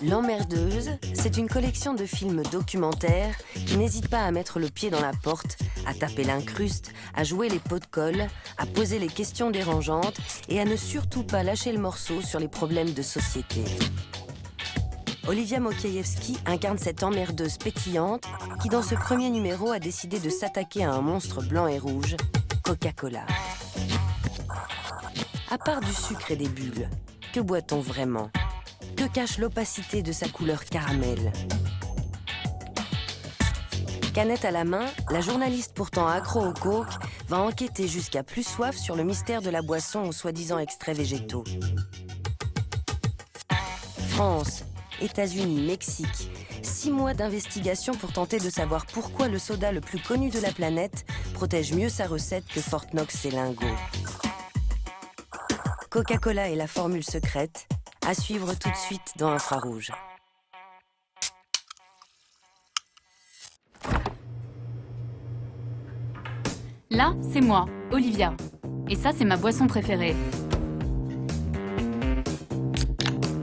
L'Emmerdeuse, c'est une collection de films documentaires qui n'hésitent pas à mettre le pied dans la porte, à taper l'incruste, à jouer les pots de colle, à poser les questions dérangeantes et à ne surtout pas lâcher le morceau sur les problèmes de société. Olivia Mokiejewski incarne cette emmerdeuse pétillante qui, dans ce premier numéro, a décidé de s'attaquer à un monstre blanc et rouge, Coca-Cola. À part du sucre et des bulles, que boit-on vraiment ? Que cache l'opacité de sa couleur caramel? Canette à la main, la journaliste pourtant accro au coke va enquêter jusqu'à plus soif sur le mystère de la boisson aux soi-disant extraits végétaux. France, États-Unis, Mexique, 6 mois d'investigation pour tenter de savoir pourquoi le soda le plus connu de la planète protège mieux sa recette que Fort Knox et Lingo. Coca-Cola est la formule secrète, à suivre tout de suite dans Infrarouge. Là, c'est moi, Olivia. Et ça, c'est ma boisson préférée.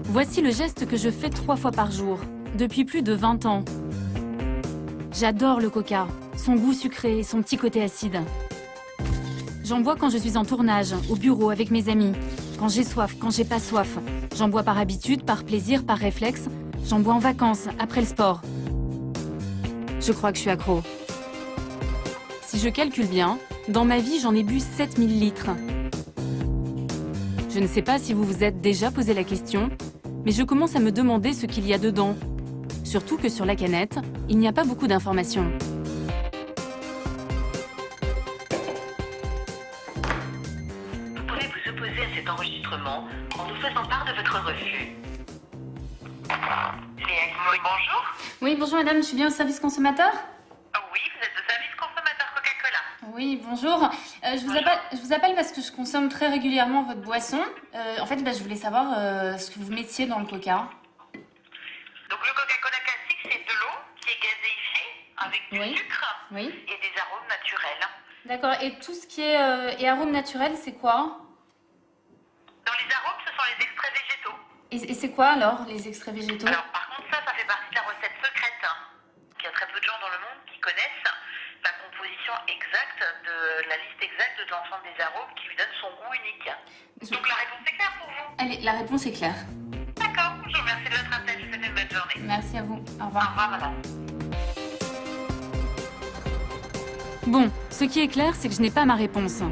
Voici le geste que je fais 3 fois par jour, depuis plus de 20 ans. J'adore le coca, son goût sucré et son petit côté acide. J'en bois quand je suis en tournage, au bureau, avec mes amis. Quand j'ai soif, quand j'ai pas soif. J'en bois par habitude, par plaisir, par réflexe. J'en bois en vacances, après le sport. Je crois que je suis accro. Si je calcule bien, dans ma vie, j'en ai bu 7000 litres. Je ne sais pas si vous vous êtes déjà posé la question, mais je commence à me demander ce qu'il y a dedans. Surtout que sur la canette, il n'y a pas beaucoup d'informations. Vous pourrez vous opposer à cet enregistrement en nous faisant part de votre refus. Léa Guimau, bonjour. Oui, bonjour madame, je suis bien au service consommateur ? Oui, vous êtes au service consommateur Coca-Cola. Oui, bonjour. Je vous appelle parce que je consomme très régulièrement votre boisson. En fait, je voulais savoir ce que vous mettiez dans le coca. Donc le Coca-Cola classique, c'est de l'eau qui est gazéifiée avec du sucre et des arômes naturels. D'accord, et tout ce qui est arômes naturels, c'est quoi? Dans les arômes, ce sont les extraits végétaux. Et c'est quoi alors, les extraits végétaux? Alors par contre, ça fait partie de la recette secrète. Il y a très peu de gens dans le monde qui connaissent la composition exacte de la liste exacte de l'ensemble des arômes qui lui donne son goût unique. Donc la réponse est claire pour vous? Allez, la réponse est claire. D'accord, je vous remercie de votre appel, je vous souhaite une bonne journée. Merci à vous, au Au revoir. revoir madame. Bon, ce qui est clair, c'est que je n'ai pas ma réponse.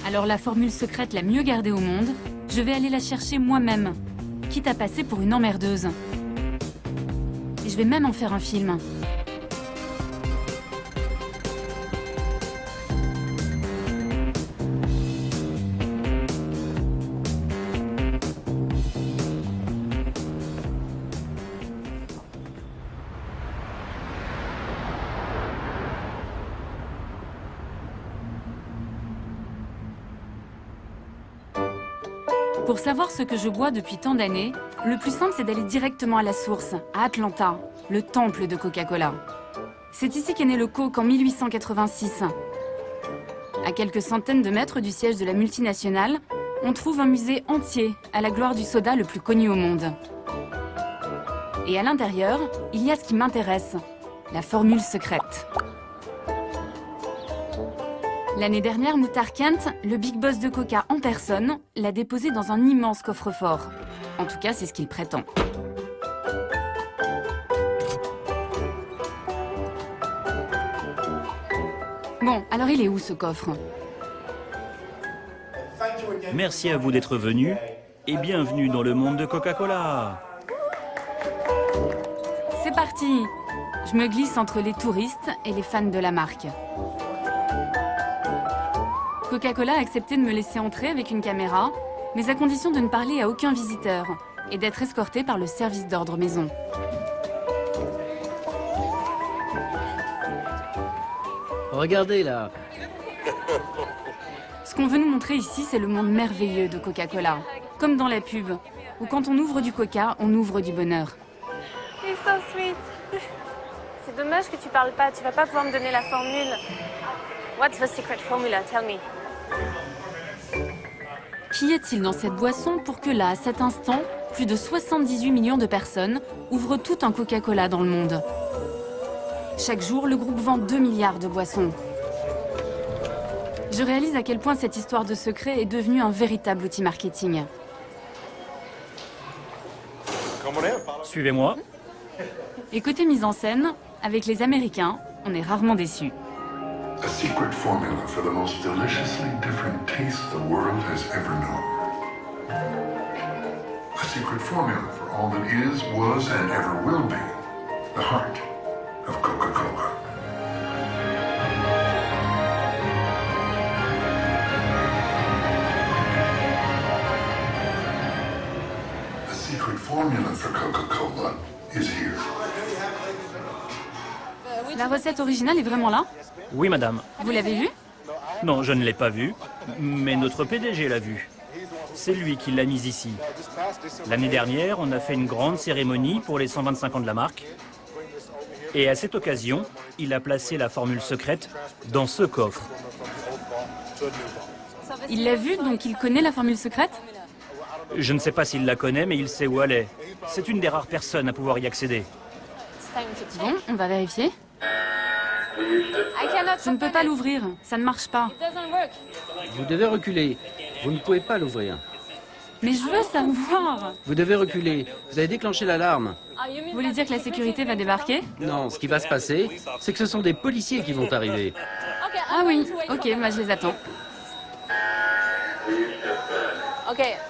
Alors la formule secrète la mieux gardée au monde, je vais aller la chercher moi-même, quitte à passer pour une emmerdeuse. Et je vais même en faire un film. Pour savoir ce que je bois depuis tant d'années, le plus simple c'est d'aller directement à la source, à Atlanta, le temple de Coca-Cola. C'est ici qu'est né le Coke en 1886. À quelques centaines de mètres du siège de la multinationale, on trouve un musée entier à la gloire du soda le plus connu au monde. Et à l'intérieur, il y a ce qui m'intéresse, la formule secrète. L'année dernière, Muhtar Kent, le big boss de Coca en personne, l'a déposé dans un immense coffre-fort. En tout cas, c'est ce qu'il prétend. Bon, alors il est où ce coffre? Merci à vous d'être venus et bienvenue dans le monde de Coca-Cola. C'est parti! Je me glisse entre les touristes et les fans de la marque. Coca-Cola a accepté de me laisser entrer avec une caméra, mais à condition de ne parler à aucun visiteur et d'être escorté par le service d'ordre maison. Regardez là. Ce qu'on veut nous montrer ici, c'est le monde merveilleux de Coca-Cola. Comme dans la pub, où quand on ouvre du coca, on ouvre du bonheur. He's so sweet. C'est dommage que tu parles pas, tu vas pas pouvoir me donner la formule. What's the secret formula? Tell me. Qu'y a-t-il dans cette boisson pour que là, à cet instant, plus de 78 millions de personnes ouvrent tout un Coca-Cola dans le monde? Chaque jour, le groupe vend 2 milliards de boissons. Je réalise à quel point cette histoire de secret est devenue un véritable outil marketing. Suivez-moi. Et côté mise en scène, avec les Américains, on est rarement déçus. A secret formula for the most deliciously different taste the world has ever known. A secret formula for all that is, was, and ever will be the heart of Coca-Cola. The secret formula for Coca-Cola is here. La recette originale est vraiment là? Oui, madame. Vous l'avez vue? Non, je ne l'ai pas vue, mais notre PDG l'a vue. C'est lui qui l'a mise ici. L'année dernière, on a fait une grande cérémonie pour les 125 ans de la marque. Et à cette occasion, il a placé la formule secrète dans ce coffre. Il l'a vue, donc il connaît la formule secrète? Je ne sais pas s'il la connaît, mais il sait où elle est. C'est une des rares personnes à pouvoir y accéder. Bon, on va vérifier. Je ne peux pas l'ouvrir, ça ne marche pas. Vous devez reculer. Vous ne pouvez pas l'ouvrir. Mais je veux savoir. Vous devez reculer. Vous avez déclenché l'alarme. Vous voulez dire que la sécurité va débarquer? Non, ce qui va se passer, c'est que ce sont des policiers qui vont arriver. Ah oui, ok, moi je les attends.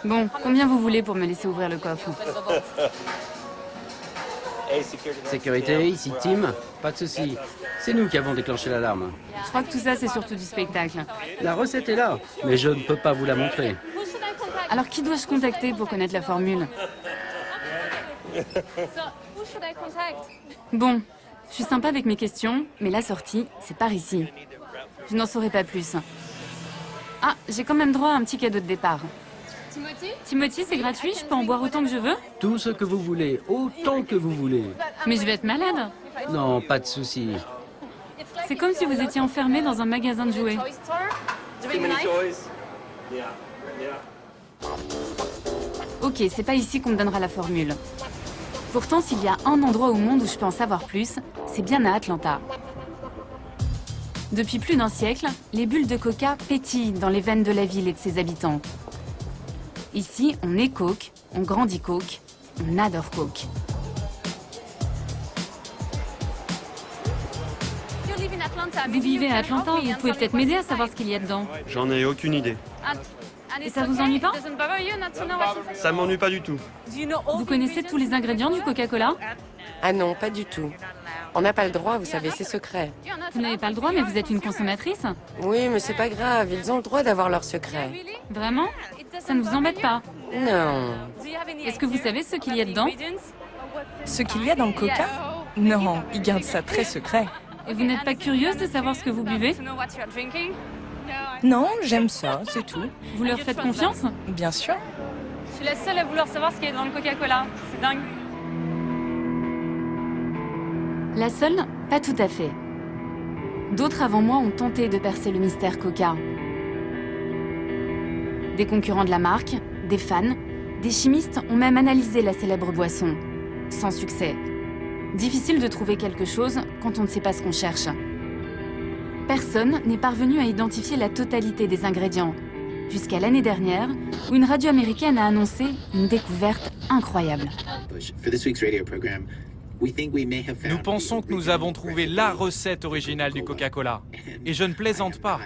Bon, combien vous voulez pour me laisser ouvrir le coffre? Sécurité, ici Tim. Pas de souci. C'est nous qui avons déclenché l'alarme. Je crois que tout ça c'est surtout du spectacle. La recette est là, mais je ne peux pas vous la montrer. Alors qui dois-je contacter pour connaître la formule? Bon, je suis sympa avec mes questions, mais la sortie, c'est par ici. Je n'en saurai pas plus. Ah, j'ai quand même droit à un petit cadeau de départ. Timothy, c'est gratuit, je peux en boire autant que je veux? Tout ce que vous voulez, autant que vous voulez. Mais je vais être malade. Non, pas de souci. C'est comme si vous étiez enfermé dans un magasin de jouets. Ok, c'est pas ici qu'on me donnera la formule. Pourtant, s'il y a un endroit au monde où je peux en savoir plus, c'est bien à Atlanta. Depuis plus d'un siècle, les bulles de coca pétillent dans les veines de la ville et de ses habitants. Ici, on est Coke, on grandit Coke, on adore Coke. Vous vivez à Atlanta, vous pouvez peut-être m'aider à savoir ce qu'il y a dedans. J'en ai aucune idée. Et ça vous ennuie pas? Ça m'ennuie pas du tout. Vous connaissez tous les ingrédients du Coca-Cola? Ah non, pas du tout. On n'a pas le droit, vous savez, c'est secret. Vous n'avez pas le droit, mais vous êtes une consommatrice? Oui, mais c'est pas grave, ils ont le droit d'avoir leur secret. Vraiment? Ça ne vous embête pas? Non. Est-ce que vous savez ce qu'il y a dedans? Ce qu'il y a dans le coca? Non, ils gardent ça très secret. Et vous n'êtes pas curieuse de savoir ce que vous buvez? Non, j'aime ça, c'est tout. Vous leur faites confiance? Bien sûr. Je suis la seule à vouloir savoir ce qu'il y a dans le Coca-Cola. C'est dingue. La seule? Pas tout à fait. D'autres avant moi ont tenté de percer le mystère Coca. Des concurrents de la marque, des fans, des chimistes ont même analysé la célèbre boisson. Sans succès. Difficile de trouver quelque chose quand on ne sait pas ce qu'on cherche. Personne n'est parvenu à identifier la totalité des ingrédients, jusqu'à l'année dernière, où une radio américaine a annoncé une découverte incroyable. Nous pensons que nous avons trouvé la recette originale du Coca-Cola. Et je ne plaisante pas.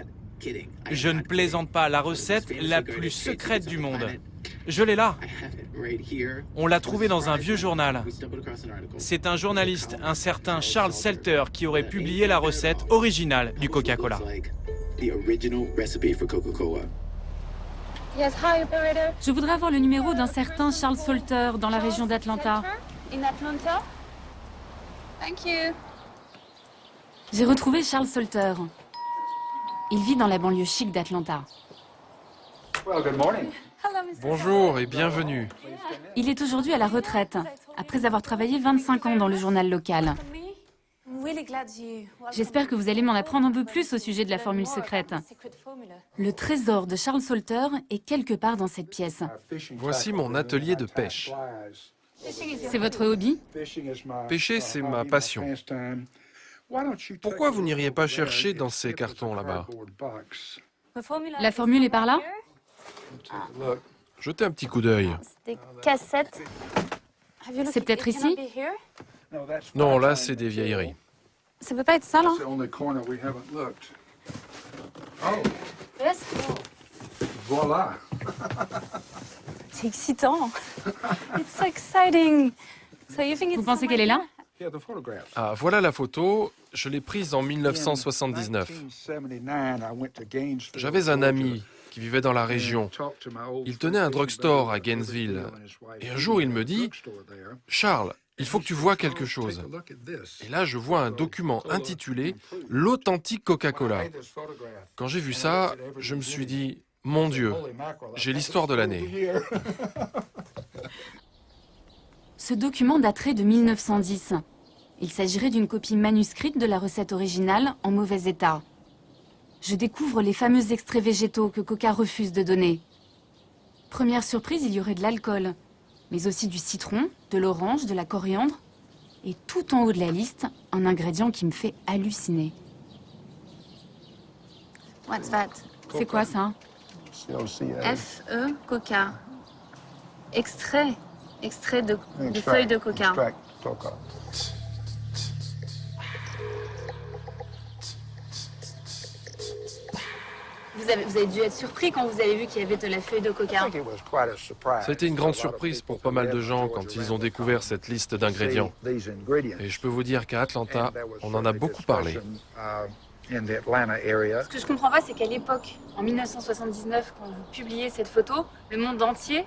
Je ne plaisante pas, la recette la plus secrète du monde. Je l'ai là. On l'a trouvée dans un vieux journal. C'est un journaliste, un certain Charles Selter, qui aurait publié la recette originale du Coca-Cola. Je voudrais avoir le numéro d'un certain Charles Salter dans la région d'Atlanta. J'ai retrouvé Charles Salter. Il vit dans la banlieue chic d'Atlanta. Bonjour et bienvenue. Il est aujourd'hui à la retraite, après avoir travaillé 25 ans dans le journal local. J'espère que vous allez m'en apprendre un peu plus au sujet de la formule secrète. Le trésor de Charles Salter est quelque part dans cette pièce. Voici mon atelier de pêche. C'est votre hobby? Pêcher, c'est ma passion. Pourquoi vous n'iriez pas chercher dans ces cartons là-bas? La formule est par là? Jetez un petit coup d'œil. Des cassettes. C'est peut-être ici? Non, là, c'est des vieilleries. Ça peut pas être ça, là? Yes. Voilà. C'est excitant. It's so exciting. So you think it's Vous pensez qu'elle est là? Ah, voilà la photo. Je l'ai prise en 1979. J'avais un ami qui vivait dans la région. Il tenait un drugstore à Gainesville. Et un jour, il me dit « Charles, il faut que tu vois quelque chose. » Et là, je vois un document intitulé « L'authentique Coca-Cola ». Quand j'ai vu ça, je me suis dit « Mon Dieu, j'ai l'histoire de l'année. » Ce document daterait de 1910. Il s'agirait d'une copie manuscrite de la recette originale en mauvais état. Je découvre les fameux extraits végétaux que Coca refuse de donner. Première surprise, il y aurait de l'alcool, mais aussi du citron, de l'orange, de la coriandre, et tout en haut de la liste, un ingrédient qui me fait halluciner. What's that? C'est quoi ça? F-E, Coca. Extrait. Extrait de feuilles de coca. Vous avez dû être surpris quand vous avez vu qu'il y avait de la feuille de coca. Ça a été une grande surprise pour pas mal de gens quand ils ont découvert cette liste d'ingrédients. Et je peux vous dire qu'à Atlanta, on en a beaucoup parlé. Ce que je comprends pas, c'est qu'à l'époque, en 1979, quand vous publiez cette photo, le monde entier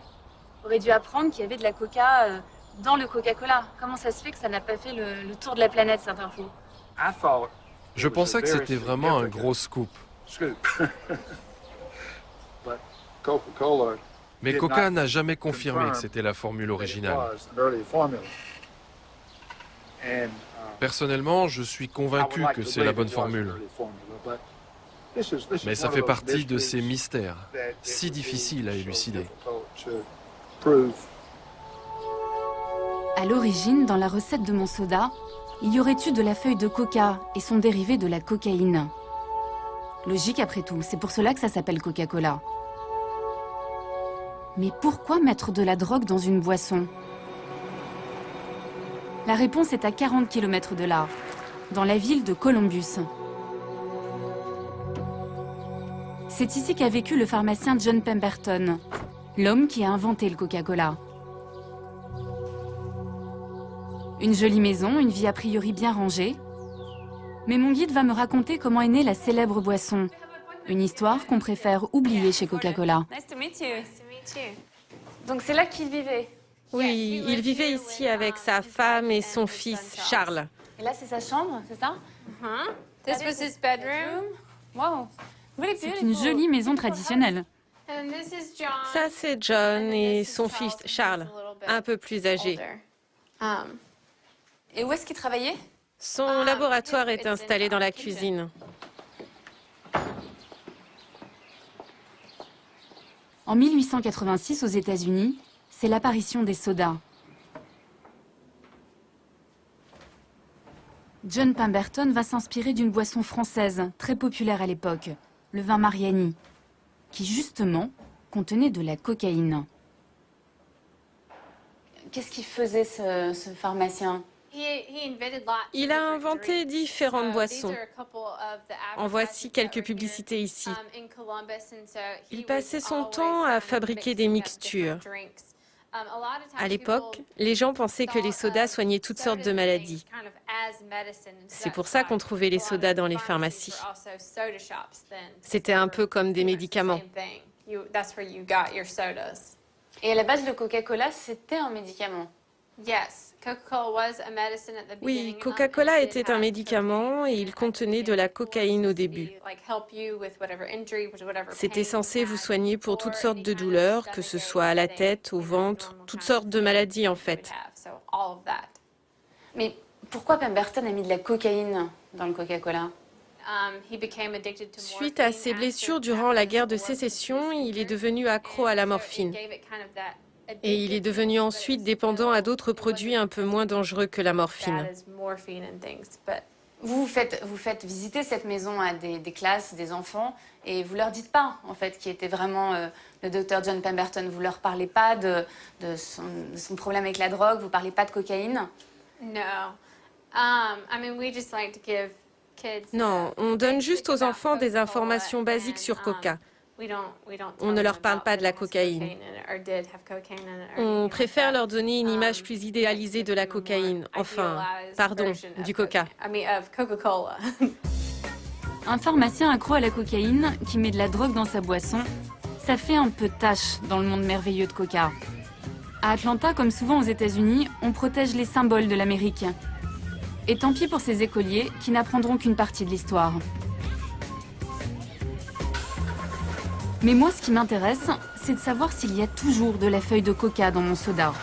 aurait dû apprendre qu'il y avait de la coca dans le Coca-Cola. Comment ça se fait que ça n'a pas fait le tour de la planète, cette info? Je pensais que c'était vraiment un gros scoop. Mais Coca n'a jamais confirmé que c'était la formule originale. Personnellement, je suis convaincu que c'est la bonne formule. Mais ça fait partie de ces mystères, si difficiles à élucider. À l'origine, dans la recette de mon soda, il y aurait eu de la feuille de coca et son dérivé de la cocaïne. Logique après tout, c'est pour cela que ça s'appelle Coca-Cola. Mais pourquoi mettre de la drogue dans une boisson? La réponse est à 40 km de là, dans la ville de Columbus. C'est ici qu'a vécu le pharmacien John Pemberton, l'homme qui a inventé le Coca-Cola. Une jolie maison, une vie a priori bien rangée. Mais mon guide va me raconter comment est née la célèbre boisson. Une histoire qu'on préfère oublier chez Coca-Cola. Donc c'est là qu'il vivait? Oui, il vivait ici avec sa femme et son fils, Charles. Et là, c'est sa chambre, c'est ça? This was his bedroom. Wow. C'est une jolie maison traditionnelle. Ça, c'est John et son fils, Charles, un peu plus âgé. Et où est-ce qu'il travaillait? Son laboratoire est installé dans la cuisine. En 1886, aux États-Unis, c'est l'apparition des sodas. John Pemberton va s'inspirer d'une boisson française très populaire à l'époque, le vin Mariani, qui justement contenait de la cocaïne. Qu'est-ce qu'il faisait ce pharmacien? Il a inventé différentes boissons. En voici quelques publicités ici. Il passait son temps à fabriquer des mixtures. À l'époque, les gens pensaient que les sodas soignaient toutes sortes de maladies. C'est pour ça qu'on trouvait les sodas dans les pharmacies. C'était un peu comme des médicaments. Et à la base, le Coca-Cola, c'était un médicament. Oui, Coca-Cola était un médicament et il contenait de la cocaïne au début. C'était censé vous soigner pour toutes sortes de douleurs, que ce soit à la tête, au ventre, toutes sortes de maladies en fait. Mais Pourquoi Pemberton a mis de la cocaïne dans le Coca-Cola? Suite à ses blessures durant la guerre de sécession, il est devenu accro à la morphine. Et il est devenu ensuite dépendant à d'autres produits un peu moins dangereux que la morphine. Vous faites visiter cette maison à des classes, des enfants, et vous leur dites pas, en fait, qui était vraiment le docteur John Pemberton. Vous leur parlez pas de son problème avec la drogue, vous parlez pas de cocaïne? Non, on donne juste aux enfants des informations basiques sur Coca. On ne leur parle pas de la cocaïne. On préfère leur donner une image plus idéalisée de la cocaïne. Enfin, pardon, du Coca. Un pharmacien accro à la cocaïne qui met de la drogue dans sa boisson, ça fait un peu tâche dans le monde merveilleux de Coca. À Atlanta, comme souvent aux États-Unis, on protège les symboles de l'Amérique. Et tant pis pour ces écoliers qui n'apprendront qu'une partie de l'histoire. Mais moi, ce qui m'intéresse, c'est de savoir s'il y a toujours de la feuille de coca dans mon soda.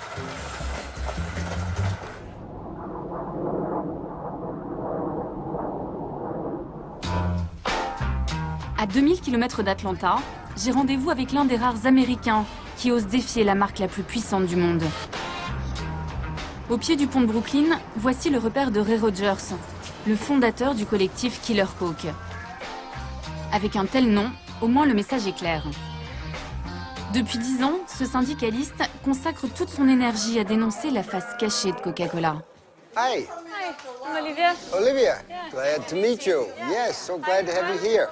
À 2000 km d'Atlanta, j'ai rendez-vous avec l'un des rares Américains qui ose défier la marque la plus puissante du monde. Au pied du pont de Brooklyn, voici le repère de Ray Rogers, le fondateur du collectif Killer Coke. Avec un tel nom, au moins le message est clair. Depuis 10 ans, ce syndicaliste consacre toute son énergie à dénoncer la face cachée de Coca-Cola. Hi. Hi, I'm Olivia. Olivia, glad to meet you. Yes, so glad to have you here.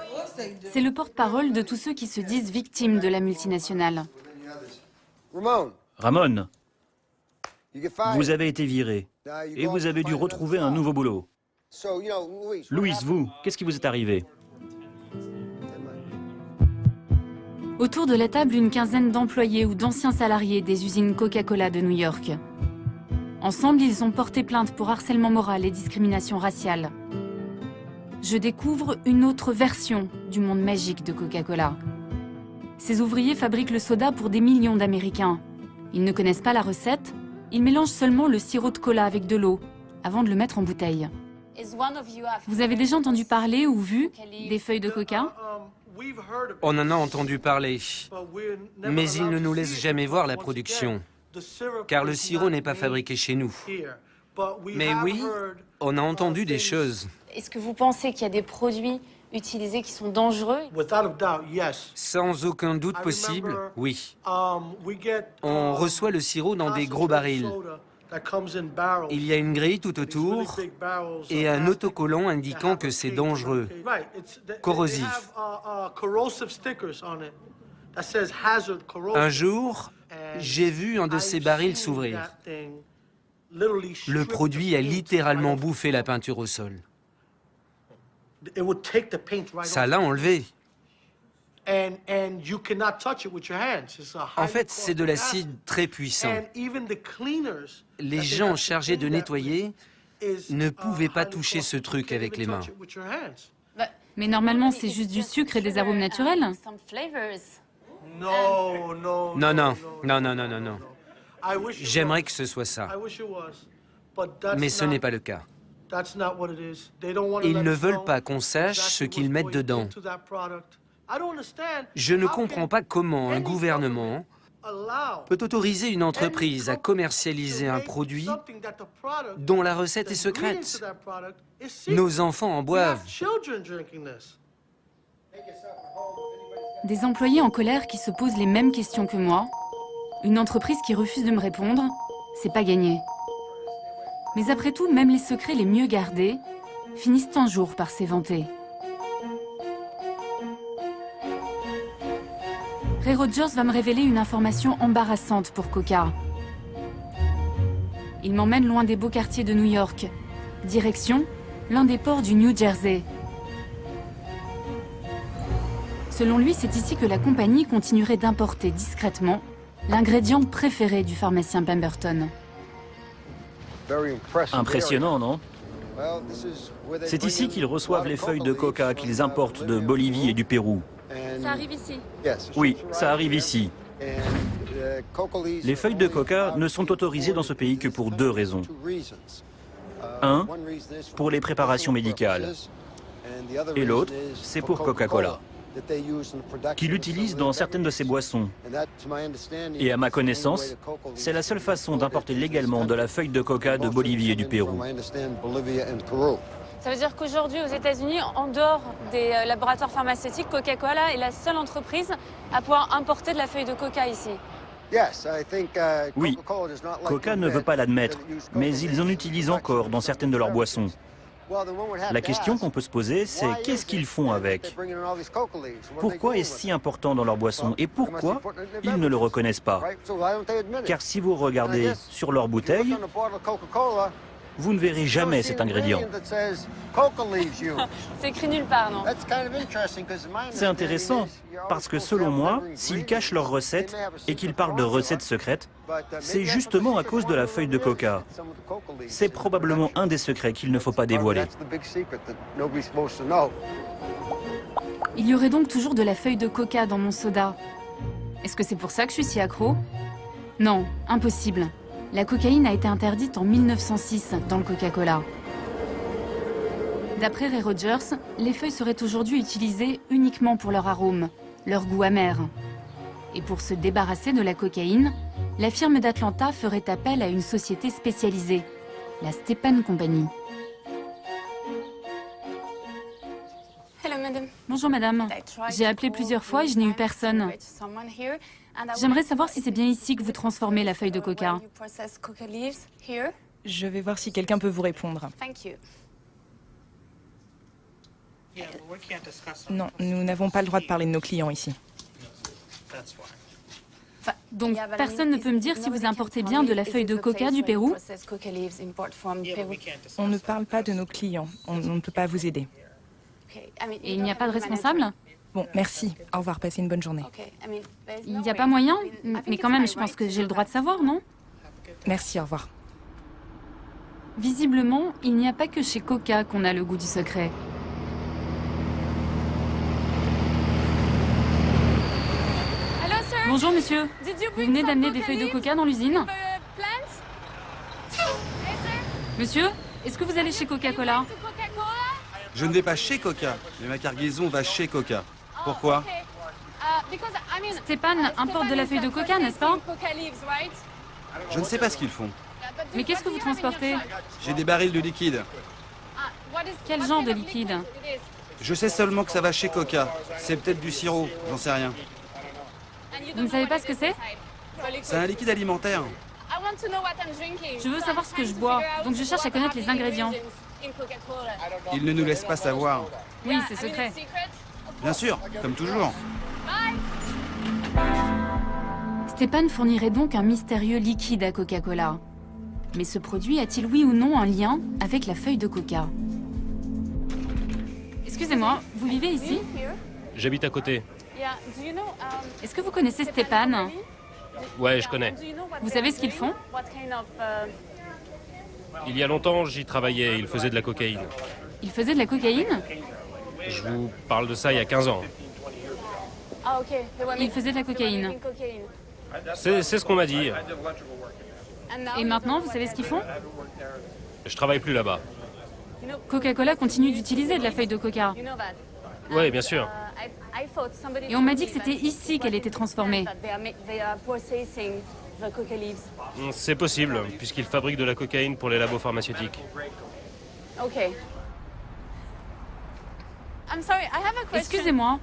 C'est le porte-parole de tous ceux qui se disent victimes de la multinationale. Ramon, vous avez été viré et vous avez dû retrouver un nouveau boulot. Louis, vous, qu'est-ce qui vous est arrivé? Autour de la table, une quinzaine d'employés ou d'anciens salariés des usines Coca-Cola de New York. Ensemble, ils ont porté plainte pour harcèlement moral et discrimination raciale. Je découvre une autre version du monde magique de Coca-Cola. Ces ouvriers fabriquent le soda pour des millions d'Américains. Ils ne connaissent pas la recette, ils mélangent seulement le sirop de cola avec de l'eau, avant de le mettre en bouteille. Vous avez déjà entendu parler ou vu des feuilles de coca? On en a entendu parler, mais ils ne nous laissent jamais voir la production, car le sirop n'est pas fabriqué chez nous. Mais oui, on a entendu des choses. Est-ce que vous pensez qu'il y a des produits utilisés qui sont dangereux? Sans aucun doute possible, oui. On reçoit le sirop dans des gros barils. Il y a une grille tout autour et un autocollant indiquant que c'est dangereux, corrosif. Un jour, j'ai vu un de ces barils s'ouvrir. Le produit a littéralement bouffé la peinture au sol. Ça l'a enlevé. En fait, c'est de l'acide très puissant. Les gens chargés de nettoyer ne pouvaient pas toucher ce truc avec les mains. Mais normalement, c'est juste du sucre et des arômes naturels. Non, non, non, non, non, non, non. J'aimerais que ce soit ça. Mais ce n'est pas le cas. Ils ne veulent pas qu'on sache ce qu'ils mettent dedans. Je ne comprends pas comment un gouvernement peut autoriser une entreprise à commercialiser un produit dont la recette est secrète. Nos enfants en boivent. Des employés en colère qui se posent les mêmes questions que moi. Une entreprise qui refuse de me répondre, c'est pas gagné. Mais après tout, même les secrets les mieux gardés finissent un jour par s'éventer. Ray Rogers va me révéler une information embarrassante pour Coca. Il m'emmène loin des beaux quartiers de New York. Direction, l'un des ports du New Jersey. Selon lui, c'est ici que la compagnie continuerait d'importer discrètement l'ingrédient préféré du pharmacien Pemberton. Impressionnant, non? C'est ici qu'ils reçoivent les feuilles de coca qu'ils importent de Bolivie et du Pérou. Ça arrive ici? Oui, ça arrive ici. Les feuilles de coca ne sont autorisées dans ce pays que pour 2 raisons. Un, pour les préparations médicales. Et l'autre, c'est pour Coca-Cola, qui l'utilise dans certaines de ses boissons. Et à ma connaissance, c'est la seule façon d'importer légalement de la feuille de coca de Bolivie et du Pérou. Ça veut dire qu'aujourd'hui, aux États-Unis, en dehors des laboratoires pharmaceutiques, Coca-Cola est la seule entreprise à pouvoir importer de la feuille de coca ici. Oui, Coca ne veut pas l'admettre, mais ils en utilisent encore dans certaines de leurs boissons. La question qu'on peut se poser, c'est qu'est-ce qu'ils font avec? Pourquoi est-ce si important dans leur boisson et pourquoi ils ne le reconnaissent pas? Car si vous regardez sur leur bouteille, vous ne verrez jamais cet ingrédient. C'est écrit nulle part, non? C'est intéressant, parce que selon moi, s'ils cachent leurs recettes et qu'ils parlent de recettes secrètes, c'est justement à cause de la feuille de coca. C'est probablement un des secrets qu'il ne faut pas dévoiler. Il y aurait donc toujours de la feuille de coca dans mon soda. Est-ce que c'est pour ça que je suis si accro? Non, impossible. La cocaïne a été interdite en 1906 dans le Coca-Cola. D'après Ray Rogers, les feuilles seraient aujourd'hui utilisées uniquement pour leur arôme, leur goût amer. Et pour se débarrasser de la cocaïne, la firme d'Atlanta ferait appel à une société spécialisée, la Stepan Company. Hello, madame. Bonjour madame, j'ai appelé plusieurs fois et je n'ai eu personne. J'aimerais savoir si c'est bien ici que vous transformez la feuille de coca. Je vais voir si quelqu'un peut vous répondre. Non, nous n'avons pas le droit de parler de nos clients ici. Donc personne ne peut me dire si vous importez bien de la feuille de coca du Pérou? On ne parle pas de nos clients. On ne peut pas vous aider. Et il n'y a pas de responsable? Bon, merci. Au revoir, passez une bonne journée. Il n'y a pas moyen? Mais quand même, je pense que j'ai le droit de savoir, non? Merci, au revoir. Visiblement, il n'y a pas que chez Coca qu'on a le goût du secret. Bonjour monsieur, vous venez d'amener des feuilles de coca dans l'usine? Monsieur, est-ce que vous allez chez Coca-Cola? Je ne vais pas chez Coca, mais ma cargaison va chez Coca. Pourquoi? Stepan importe de la feuille de coca, n'est-ce pas? Je ne sais pas ce qu'ils font. Mais qu'est-ce que vous transportez? J'ai des barils de liquide. Quel genre de liquide? Je sais seulement que ça va chez Coca. C'est peut-être du sirop, j'en sais rien. Vous ne savez pas ce que c'est? C'est un liquide alimentaire. Je veux savoir ce que je bois, donc je cherche à connaître les ingrédients. Ils ne nous laissent pas savoir. Oui, c'est secret. Bien sûr, comme toujours. Stepan fournirait donc un mystérieux liquide à Coca-Cola. Mais ce produit a-t-il oui ou non un lien avec la feuille de coca? Excusez-moi, vous vivez ici? J'habite à côté. Est-ce que vous connaissez Stepan? Ouais, je connais. Vous savez ce qu'ils font? Il y a longtemps, j'y travaillais. Il faisait de la cocaïne. Il faisait de la cocaïne? Je vous parle de ça il y a 15 ans. Il faisait de la cocaïne. C'est ce qu'on m'a dit. Et maintenant, vous savez ce qu'ils font? Je travaille plus là-bas. Coca-Cola continue d'utiliser de la feuille de coca. Oui, bien sûr. Et on m'a dit que c'était ici qu'elle était transformée. C'est possible, puisqu'ils fabriquent de la cocaïne pour les labos pharmaceutiques. Excusez-moi,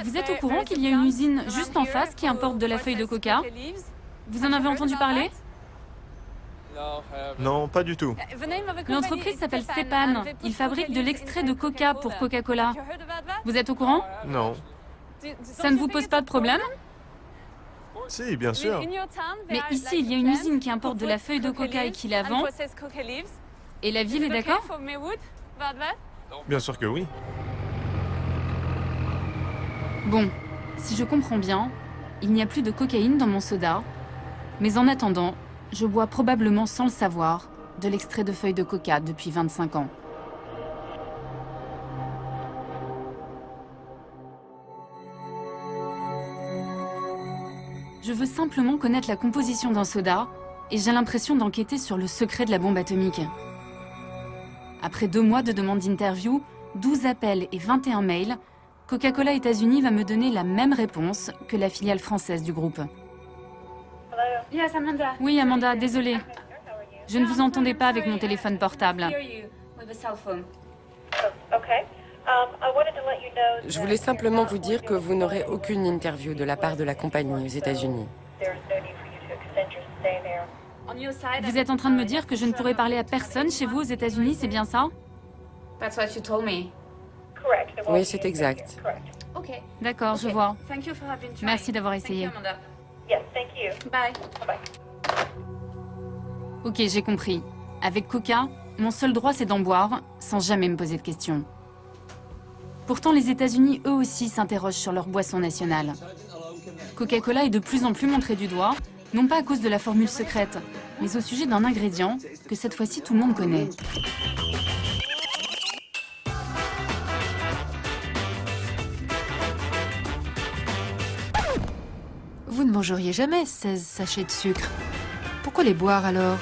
vous êtes au courant qu'il y a une usine juste en face qui importe de la feuille de coca? Vous en avez entendu parler? Non, pas du tout. L'entreprise s'appelle Stepan. Ils fabriquent de l'extrait de coca pour Coca-Cola. Vous êtes au courant? Non. Ça ne vous pose pas de problème? Si, bien sûr. Mais ici, il y a une usine qui importe de la feuille de coca et qui la vend. Et la ville est d'accord? Bien sûr que oui. Bon, si je comprends bien, il n'y a plus de cocaïne dans mon soda. Mais en attendant, je bois probablement sans le savoir de l'extrait de feuille de coca depuis 25 ans. Je veux simplement connaître la composition d'un soda et j'ai l'impression d'enquêter sur le secret de la bombe atomique. Après 2 mois de demandes d'interview, 12 appels et 21 mails, Coca-Cola États-Unis va me donner la même réponse que la filiale française du groupe. Oui, Amanda, désolée. Je ne vous entendais pas avec mon téléphone portable. Je voulais simplement vous dire que vous n'aurez aucune interview de la part de la compagnie aux États-Unis. Vous êtes en train de me dire que je ne pourrai parler à personne chez vous aux États-Unis, c'est bien ça? Oui, c'est exact. D'accord, je vois. Merci d'avoir essayé. Ok, j'ai compris. Avec Coca, mon seul droit c'est d'en boire, sans jamais me poser de questions. Pourtant, les États-Unis, eux aussi, s'interrogent sur leur boisson nationale. Coca-Cola est de plus en plus montré du doigt, non pas à cause de la formule secrète, mais au sujet d'un ingrédient que cette fois-ci tout le monde connaît. Vous ne mangeriez jamais 16 sachets de sucre. Pourquoi les boire alors?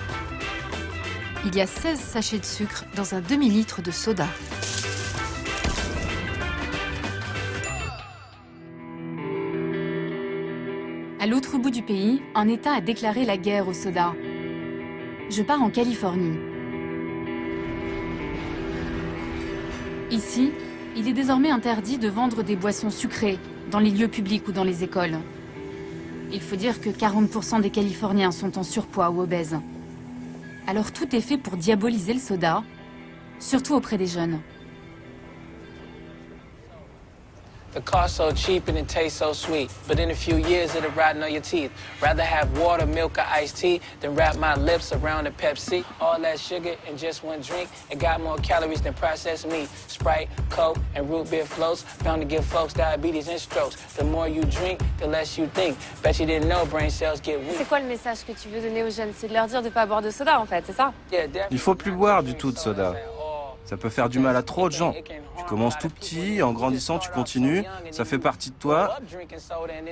Il y a 16 sachets de sucre dans un demi-litre de soda. À l'autre bout du pays, un État a déclaré la guerre au soda. Je pars en Californie. Ici, il est désormais interdit de vendre des boissons sucrées dans les lieux publics ou dans les écoles. Il faut dire que 40% des Californiens sont en surpoids ou obèses. Alors tout est fait pour diaboliser le soda, surtout auprès des jeunes. The cost so cheap and it tastes so sweet, but in a few years it'll rot on your teeth. Rather have water, milk, or iced tea than wrap my lips around a Pepsi. All that sugar in just one drink, it got more calories than processed meat. Sprite, Coke, and root beer floats, bound to give folks diabetes and strokes. The more you drink, the less you think. Bet you didn't know brain cells get weak. C'est quoi le message que tu veux donner aux jeunes? C'est de leur dire de ne pas boire de soda en fait, c'est ça? Il faut plus boire du tout de soda. Ça peut faire du mal à trop de gens. Tu commences tout petit, en grandissant, tu continues, ça fait partie de toi,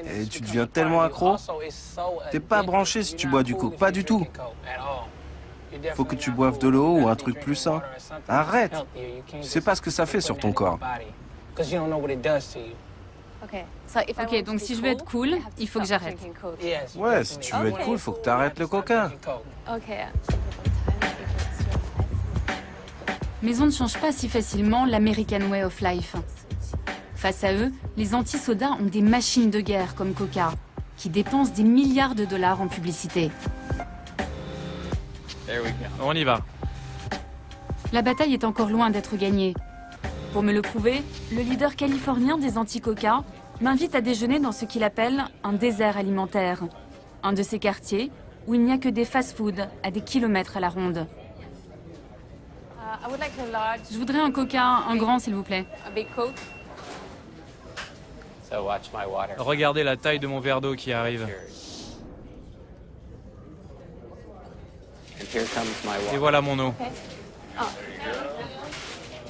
et tu deviens tellement accro. T'es pas branché si tu bois du coke, pas du tout. Faut que tu boives de l'eau ou un truc plus sain. Arrête. Tu sais pas ce que ça fait sur ton corps. Ok, donc si je veux être cool, il faut que j'arrête. Ouais, si tu veux être cool, faut que t'arrêtes le coca. Mais on ne change pas si facilement l'American Way of Life. Face à eux, les anti-sodas ont des machines de guerre comme Coca, qui dépensent des milliards de dollars en publicité. On y va. La bataille est encore loin d'être gagnée. Pour me le prouver, le leader californien des anti-Coca m'invite à déjeuner dans ce qu'il appelle un désert alimentaire. Un de ces quartiers où il n'y a que des fast-foods à des kilomètres à la ronde. Je voudrais un Coca, un grand s'il vous plaît. Regardez la taille de mon verre d'eau qui arrive. Et voilà mon eau.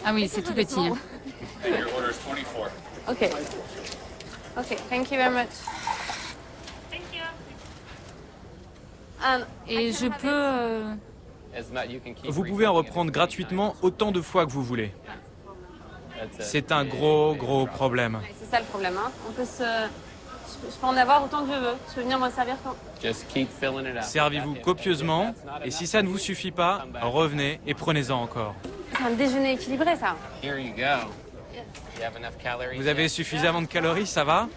Ah oui, c'est tout petit. Hein. Ok. Ok, thank you very much. Et je peux... Vous pouvez en reprendre gratuitement autant de fois que vous voulez. C'est un gros problème. C'est ça le problème, hein. Je peux en avoir autant que je veux. Je peux venir m'en servir quand... Servez-vous copieusement, et si ça ne vous suffit pas, revenez et prenez-en encore. C'est un déjeuner équilibré, ça. Vous avez suffisamment de calories, ça va?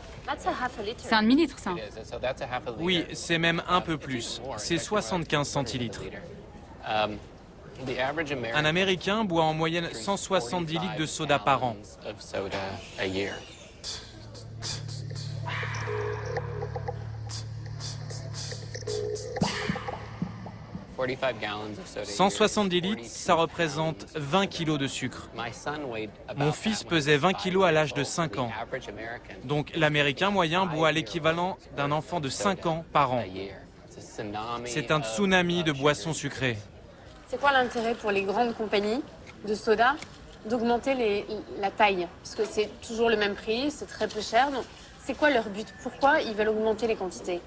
C'est un demi-litre, ça. Oui, c'est même un peu plus. C'est 75 centilitres. Un Américain boit en moyenne 170 litres de soda par an. 170 litres, ça représente 20 kilos de sucre. Mon fils pesait 20 kilos à l'âge de 5 ans. Donc l'Américain moyen boit l'équivalent d'un enfant de 5 ans par an. C'est un tsunami de boissons sucrées. C'est quoi l'intérêt pour les grandes compagnies de soda d'augmenter la taille? Parce que c'est toujours le même prix, c'est très peu cher. Donc c'est quoi leur but? Pourquoi ils veulent augmenter les quantités?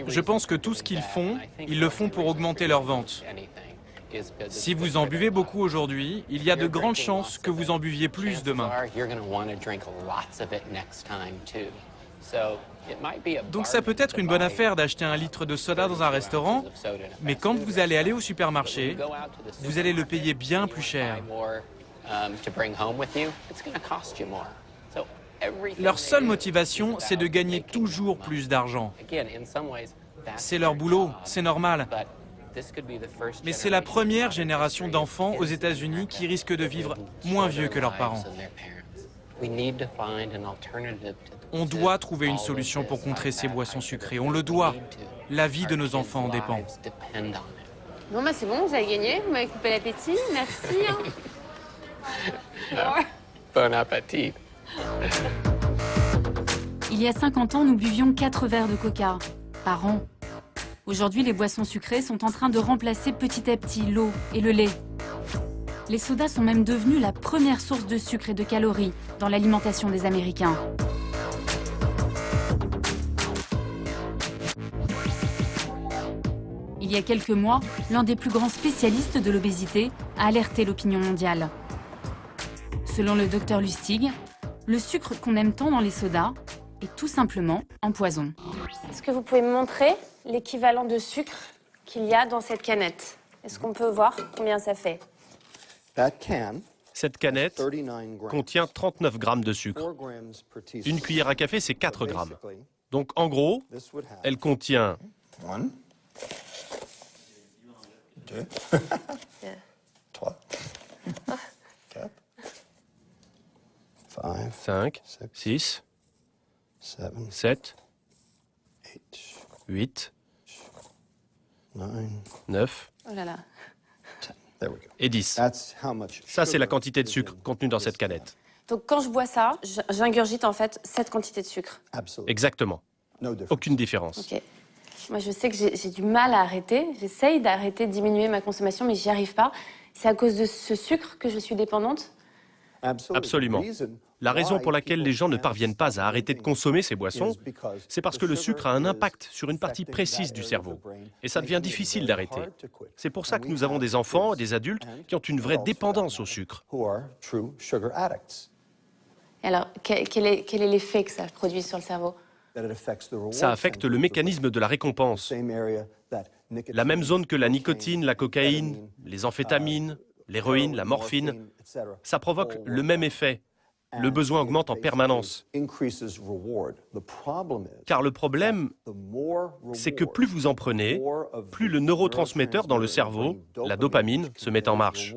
Je pense que tout ce qu'ils font, ils le font pour augmenter leurs ventes. Si vous en buvez beaucoup aujourd'hui, il y a de grandes chances que vous en buviez plus demain. Donc ça peut être une bonne affaire d'acheter un litre de soda dans un restaurant, mais quand vous allez aller au supermarché, vous allez le payer bien plus cher. Leur seule motivation, c'est de gagner toujours plus d'argent. C'est leur boulot, c'est normal. Mais c'est la première génération d'enfants aux États-Unis qui risque de vivre moins vieux que leurs parents. On doit trouver une solution pour contrer ces boissons sucrées. On le doit. La vie de nos enfants en dépend. Bon, bah c'est bon, vous avez gagné. Vous m'avez coupé l'appétit. Merci. Bon appétit. Il y a 50 ans, nous buvions 4 verres de coca par an. Aujourd'hui, les boissons sucrées sont en train de remplacer petit à petit l'eau et le lait. Les sodas sont même devenus la première source de sucre et de calories dans l'alimentation des Américains. Il y a quelques mois, l'un des plus grands spécialistes de l'obésité a alerté l'opinion mondiale. Selon le Dr Lustig, le sucre qu'on aime tant dans les sodas est tout simplement un poison. Est-ce que vous pouvez me montrer l'équivalent de sucre qu'il y a dans cette canette? Est-ce qu'on peut voir combien ça fait? Cette canette contient 39 grammes de sucre. Une cuillère à café, c'est 4 grammes. Donc en gros, elle contient 5, 6, 7, 8, 9 et 10. Ça, c'est la quantité de sucre contenue dans cette canette. Donc quand je bois ça, j'ingurgite en fait cette quantité de sucre. Exactement. Aucune différence. Okay. Moi, je sais que j'ai du mal à arrêter. J'essaye d'arrêter, de diminuer ma consommation, mais j'y arrive pas. C'est à cause de ce sucre que je suis dépendante? Absolument. La raison pour laquelle les gens ne parviennent pas à arrêter de consommer ces boissons, c'est parce que le sucre a un impact sur une partie précise du cerveau. Et ça devient difficile d'arrêter. C'est pour ça que nous avons des enfants et des adultes qui ont une vraie dépendance au sucre. Et alors, quel est l'effet que ça produit sur le cerveau? Ça affecte le mécanisme de la récompense. La même zone que la nicotine, la cocaïne, les amphétamines, l'héroïne, la morphine. Ça provoque le même effet. Le besoin augmente en permanence. Car le problème, c'est que plus vous en prenez, plus le neurotransmetteur dans le cerveau, la dopamine, se met en marche.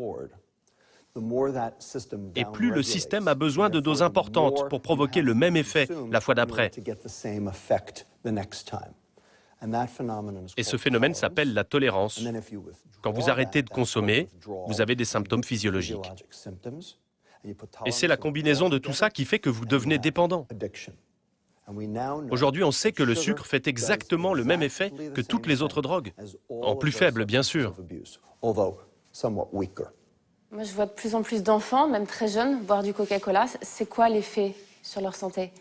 Et plus le système a besoin de doses importantes pour provoquer le même effet la fois d'après. Et ce phénomène s'appelle la tolérance. Quand vous arrêtez de consommer, vous avez des symptômes physiologiques. Et c'est la combinaison de tout ça qui fait que vous devenez dépendant. Aujourd'hui, on sait que le sucre fait exactement le même effet que toutes les autres drogues, en plus faible, bien sûr. Moi, je vois de plus en plus d'enfants, même très jeunes, boire du Coca-Cola. C'est quoi l'effet sur leur santé?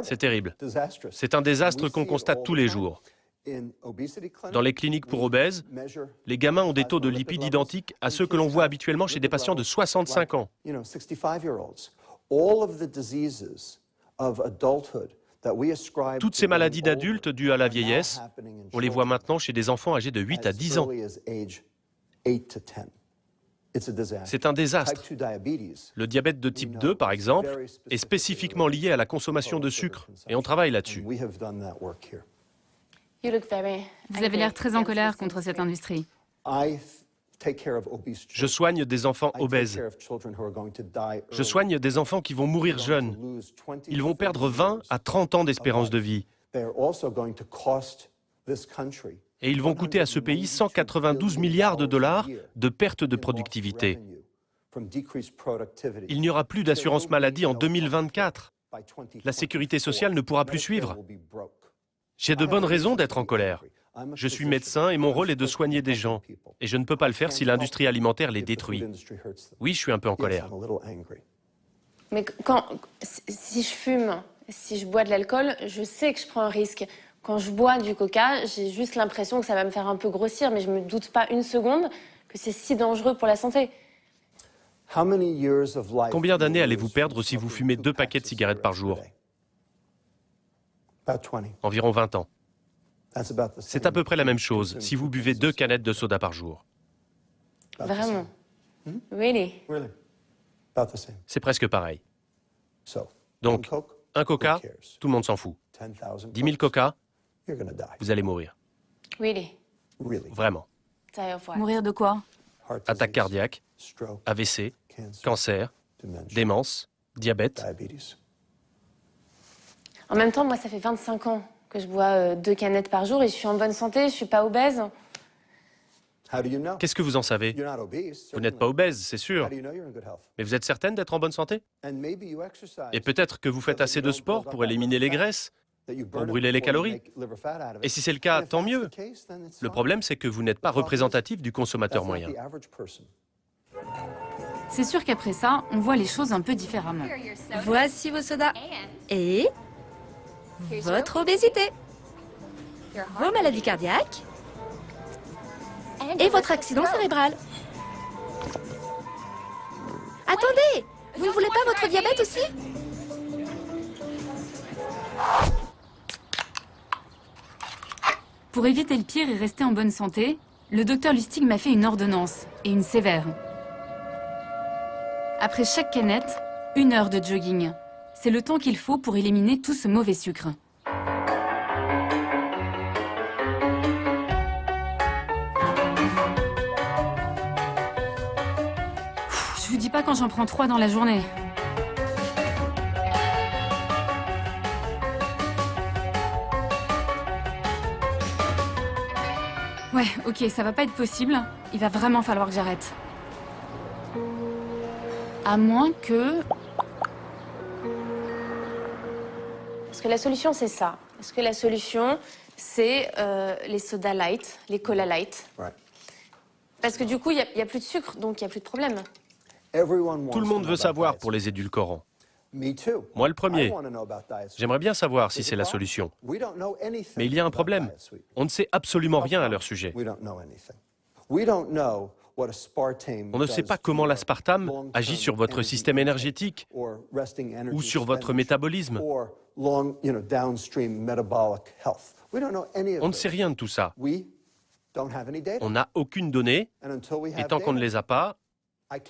C'est terrible. C'est un désastre qu'on constate tous les jours. Dans les cliniques pour obèses, les gamins ont des taux de lipides identiques à ceux que l'on voit habituellement chez des patients de 65 ans. Toutes ces maladies d'adultes dues à la vieillesse, on les voit maintenant chez des enfants âgés de 8 à 10 ans. C'est un désastre. Le diabète de type 2, par exemple, est spécifiquement lié à la consommation de sucre, et on travaille là-dessus. Vous avez l'air très en colère contre cette industrie. Je soigne des enfants obèses. Je soigne des enfants qui vont mourir jeunes. Ils vont perdre 20 à 30 ans d'espérance de vie. Et ils vont coûter à ce pays 192 milliards de dollars de perte de productivité. Il n'y aura plus d'assurance maladie en 2024. La sécurité sociale ne pourra plus suivre. J'ai de bonnes raisons d'être en colère. Je suis médecin et mon rôle est de soigner des gens. Et je ne peux pas le faire si l'industrie alimentaire les détruit. Oui, je suis un peu en colère. Mais si je fume, si je bois de l'alcool, je sais que je prends un risque. Quand je bois du coca, j'ai juste l'impression que ça va me faire un peu grossir, mais je me doute pas une seconde que c'est si dangereux pour la santé. Combien d'années allez-vous perdre si vous fumez 2 paquets de cigarettes par jour? Environ 20 ans. C'est à peu près la même chose si vous buvez 2 canettes de soda par jour. Vraiment? Really? C'est presque pareil. Donc, un coca, tout le monde s'en fout. 10 000 coca, vous allez mourir. Really? Vraiment. Mourir de quoi? Attaque cardiaque, AVC, cancer, démence, diabète. En même temps, moi, ça fait 25 ans que je bois 2 canettes par jour et je suis en bonne santé, je suis pas obèse. Qu'est-ce que vous en savez? Vous n'êtes pas obèse, c'est sûr. Mais vous êtes certaine d'être en bonne santé? Et peut-être que vous faites assez de sport pour éliminer les graisses, pour brûler les calories. Et si c'est le cas, tant mieux. Le problème, c'est que vous n'êtes pas représentatif du consommateur moyen. C'est sûr qu'après ça, on voit les choses un peu différemment. Voici vos sodas. Et votre obésité. Vos maladies cardiaques. Et votre accident cérébral. Attendez! Vous ne voulez pas votre diabète aussi? Pour éviter le pire et rester en bonne santé, le docteur Lustig m'a fait une ordonnance, et une sévère. Après chaque canette, 1 heure de jogging. C'est le temps qu'il faut pour éliminer tout ce mauvais sucre. Je vous dis pas quand j'en prends 3 dans la journée. Ouais, ok, ça va pas être possible. Il va vraiment falloir que j'arrête. À moins que... Parce que la solution, c'est ça. Parce que la solution, c'est les soda light, les cola light. Parce que du coup, il n'y a plus de sucre, donc il n'y a plus de problème. Tout le monde veut savoir pour les édulcorants. Moi le premier. J'aimerais bien savoir si c'est la solution. Mais il y a un problème. On ne sait absolument rien à leur sujet. On ne sait pas comment l'aspartame agit sur votre système énergétique ou sur votre métabolisme. On ne sait rien de tout ça. On n'a aucune donnée, et tant qu'on ne les a pas,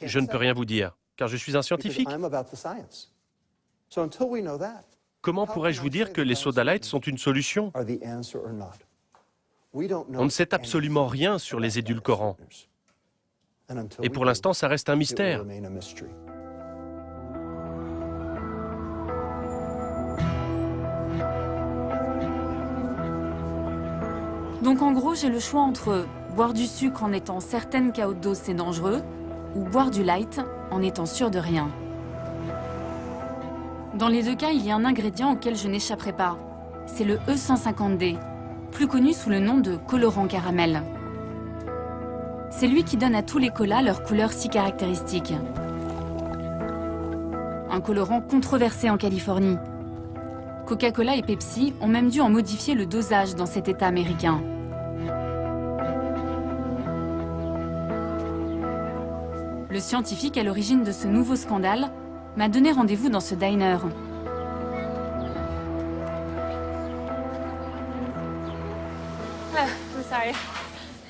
je ne peux rien vous dire, car je suis un scientifique. Comment pourrais-je vous dire que les soda light sont une solution? On ne sait absolument rien sur les édulcorants. Et pour l'instant, ça reste un mystère. Donc en gros, j'ai le choix entre boire du sucre en étant certaine qu'à haute dose c'est dangereux, ou boire du light en étant sûre de rien. Dans les 2 cas, il y a un ingrédient auquel je n'échapperai pas. C'est le E150D, plus connu sous le nom de colorant caramel. C'est lui qui donne à tous les colas leur couleur si caractéristique. Un colorant controversé en Californie. Coca-Cola et Pepsi ont même dû en modifier le dosage dans cet État américain. Le scientifique à l'origine de ce nouveau scandale m'a donné rendez-vous dans ce diner.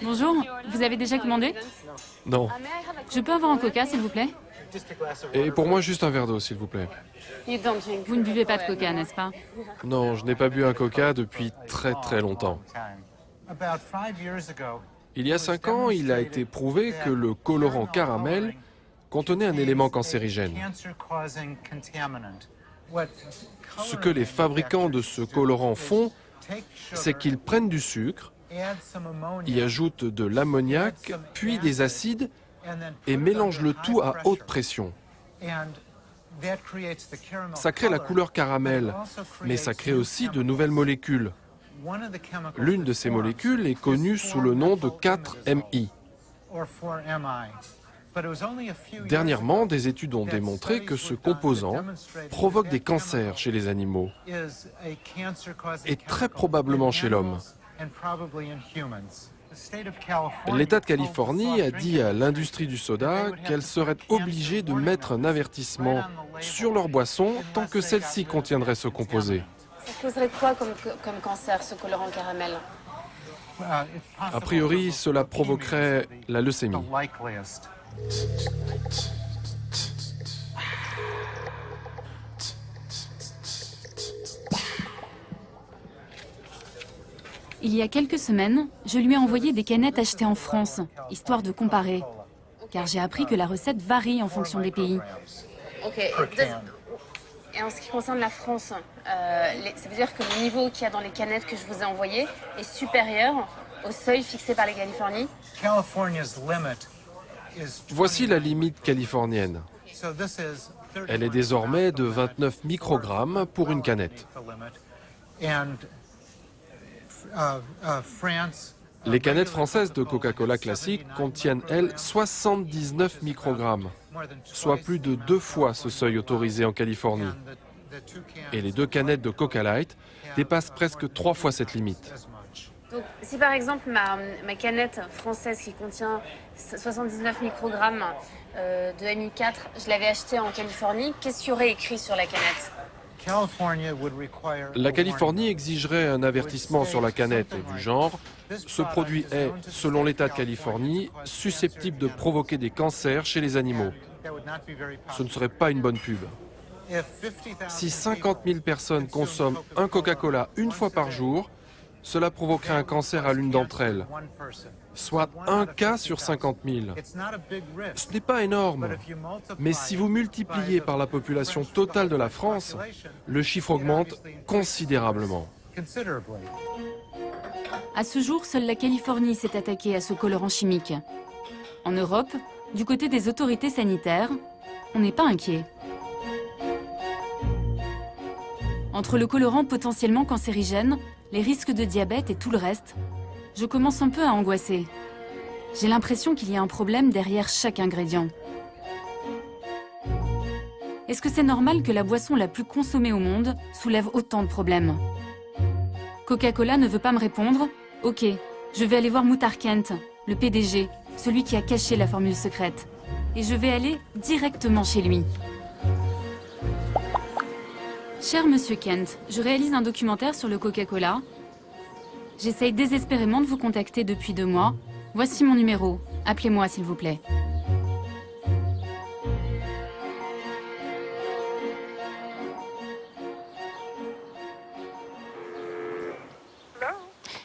Bonjour, vous avez déjà commandé? Non. Je peux avoir un coca, s'il vous plaît? Et pour moi, juste un verre d'eau, s'il vous plaît. Vous ne buvez pas de coca, n'est-ce pas? Non, je n'ai pas bu un coca depuis très très longtemps. Il y a 5 ans, il a été prouvé que le colorant caramel contenait un élément cancérigène. Ce que les fabricants de ce colorant font, c'est qu'ils prennent du sucre, y ajoutent de l'ammoniac, puis des acides, et mélangent le tout à haute pression. Ça crée la couleur caramel, mais ça crée aussi de nouvelles molécules. L'une de ces molécules est connue sous le nom de 4-MI. Dernièrement, des études ont démontré que ce composant provoque des cancers chez les animaux et très probablement chez l'homme. L'État de Californie a dit à l'industrie du soda qu'elle serait obligée de mettre un avertissement sur leur boisson tant que celle-ci contiendrait ce composé. Ça causerait quoi comme cancer, ce colorant caramel? A priori, cela provoquerait la leucémie. Il y a quelques semaines, je lui ai envoyé des canettes achetées en France, histoire de comparer. Car j'ai appris que la recette varie en fonction des pays. Ok. Et en ce qui concerne la France, ça veut dire que le niveau qu'il y a dans les canettes que je vous ai envoyées est supérieur au seuil fixé par les Californies? Voici la limite californienne. Elle est désormais de 29 microgrammes pour une canette. Les canettes françaises de Coca-Cola classique contiennent, elles, 79 microgrammes, soit plus de 2 fois ce seuil autorisé en Californie. Et les 2 canettes de Coca Light dépassent presque 3 fois cette limite. Donc, si par exemple ma canette française qui contient 79 microgrammes de MI4, je l'avais achetée en Californie, qu'est-ce qu'il y aurait écrit sur la canette? La Californie exigerait un avertissement sur la canette du genre « Ce produit est, selon l'État de Californie, susceptible de provoquer des cancers chez les animaux ». Ce ne serait pas une bonne pub. Si 50 000 personnes consomment un Coca-Cola une fois par jour, cela provoquerait un cancer à l'une d'entre elles, soit un cas sur 50 000. Ce n'est pas énorme, mais si vous multipliez par la population totale de la France, le chiffre augmente considérablement. À ce jour, seule la Californie s'est attaquée à ce colorant chimique. En Europe, du côté des autorités sanitaires, on n'est pas inquiet. Entre le colorant potentiellement cancérigène, les risques de diabète et tout le reste, je commence un peu à angoisser. J'ai l'impression qu'il y a un problème derrière chaque ingrédient. Est-ce que c'est normal que la boisson la plus consommée au monde soulève autant de problèmes? Coca-Cola ne veut pas me répondre? Ok, je vais aller voir Muhtar Kent, le PDG, celui qui a caché la formule secrète. Et je vais aller directement chez lui. Cher Monsieur Kent, je réalise un documentaire sur le Coca-Cola. J'essaye désespérément de vous contacter depuis 2 mois. Voici mon numéro. Appelez-moi s'il vous plaît.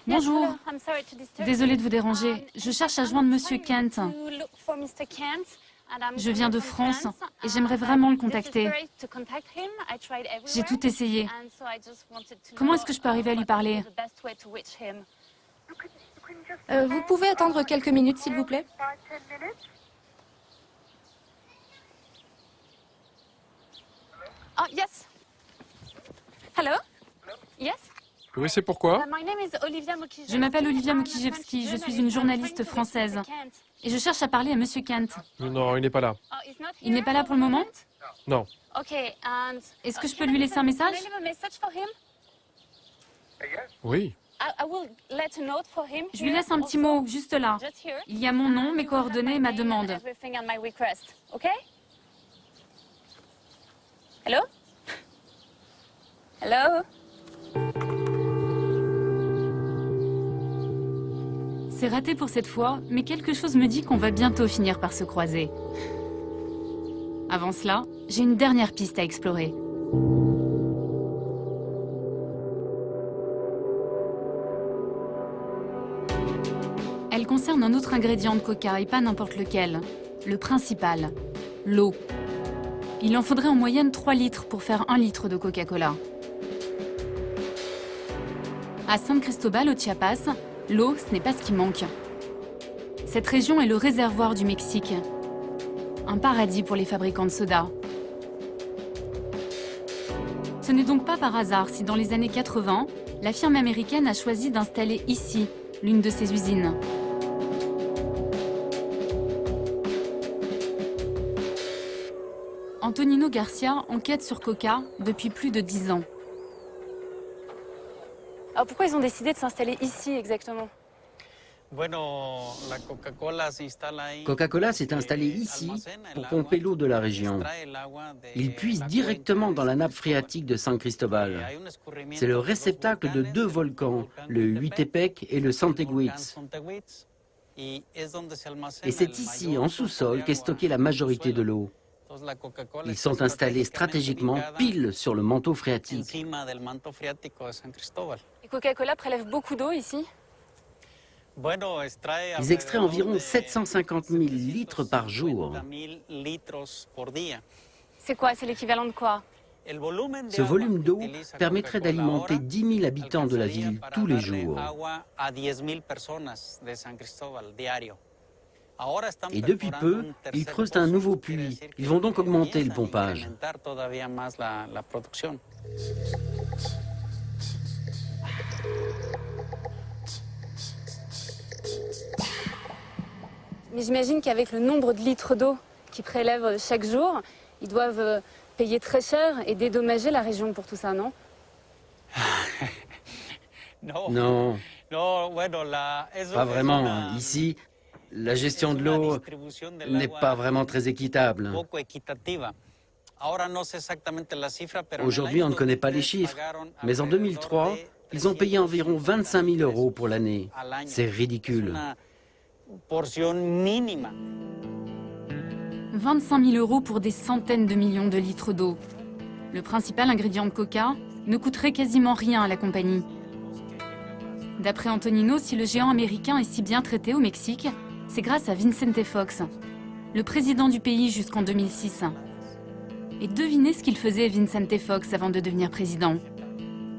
Bonjour. Désolée de vous déranger. Je cherche à joindre Monsieur Kent. Je viens de France et j'aimerais vraiment le contacter. J'ai tout essayé. Comment est-ce que je peux arriver à lui parler? Vous pouvez attendre quelques minutes, s'il vous plaît? Oh, yes. Hello? Yes? Oui, c'est pourquoi? Je m'appelle Olivia Mukijevski, je suis une journaliste française. Et je cherche à parler à Monsieur Kent. Non, il n'est pas là. Il n'est pas là pour le moment? Non. Est-ce que je peux lui laisser un message? Oui. Je lui laisse un petit mot, juste là. Il y a mon nom, mes coordonnées et ma demande. Hello? Hello? C'est raté pour cette fois, mais quelque chose me dit qu'on va bientôt finir par se croiser. Avant cela, j'ai une dernière piste à explorer. Elle concerne un autre ingrédient de Coca et pas n'importe lequel. Le principal, l'eau. Il en faudrait en moyenne 3 litres pour faire 1 litre de Coca-Cola. À San Cristobal, au Chiapas, l'eau, ce n'est pas ce qui manque. Cette région est le réservoir du Mexique. Un paradis pour les fabricants de soda. Ce n'est donc pas par hasard si dans les années 80, la firme américaine a choisi d'installer ici l'une de ses usines. Antonino Garcia enquête sur Coca depuis plus de 10 ans. Alors pourquoi ils ont décidé de s'installer ici exactement? Coca-Cola s'est installé ici pour pomper l'eau de la région. Ils puisent directement dans la nappe phréatique de San Cristobal. C'est le réceptacle de 2 volcans, le Huitepec et le Santeguitz. Et c'est ici, en sous-sol, qu'est stockée la majorité de l'eau. Ils sont installés stratégiquement pile sur le manteau phréatique. Et Coca-Cola prélève beaucoup d'eau ici? Ils extraient environ 750 000 litres par jour. C'est quoi? C'est l'équivalent de quoi? Ce volume d'eau permettrait d'alimenter 10 000 habitants de la ville tous les jours. Et depuis peu, ils creusent un nouveau puits. Ils vont donc augmenter le pompage. Mais j'imagine qu'avec le nombre de litres d'eau qu'ils prélèvent chaque jour, ils doivent payer très cher et dédommager la région pour tout ça, non? Non, pas vraiment. Ici, la gestion de l'eau n'est pas vraiment très équitable. Aujourd'hui, on ne connaît pas les chiffres, mais en 2003, ils ont payé environ 25 000 € pour l'année. C'est ridicule. 25 000 € pour des centaines de millions de litres d'eau. Le principal ingrédient de Coca ne coûterait quasiment rien à la compagnie. D'après Antonino, si le géant américain est si bien traité au Mexique, c'est grâce à Vicente Fox, le président du pays jusqu'en 2006. Et devinez ce qu'il faisait Vicente Fox avant de devenir président.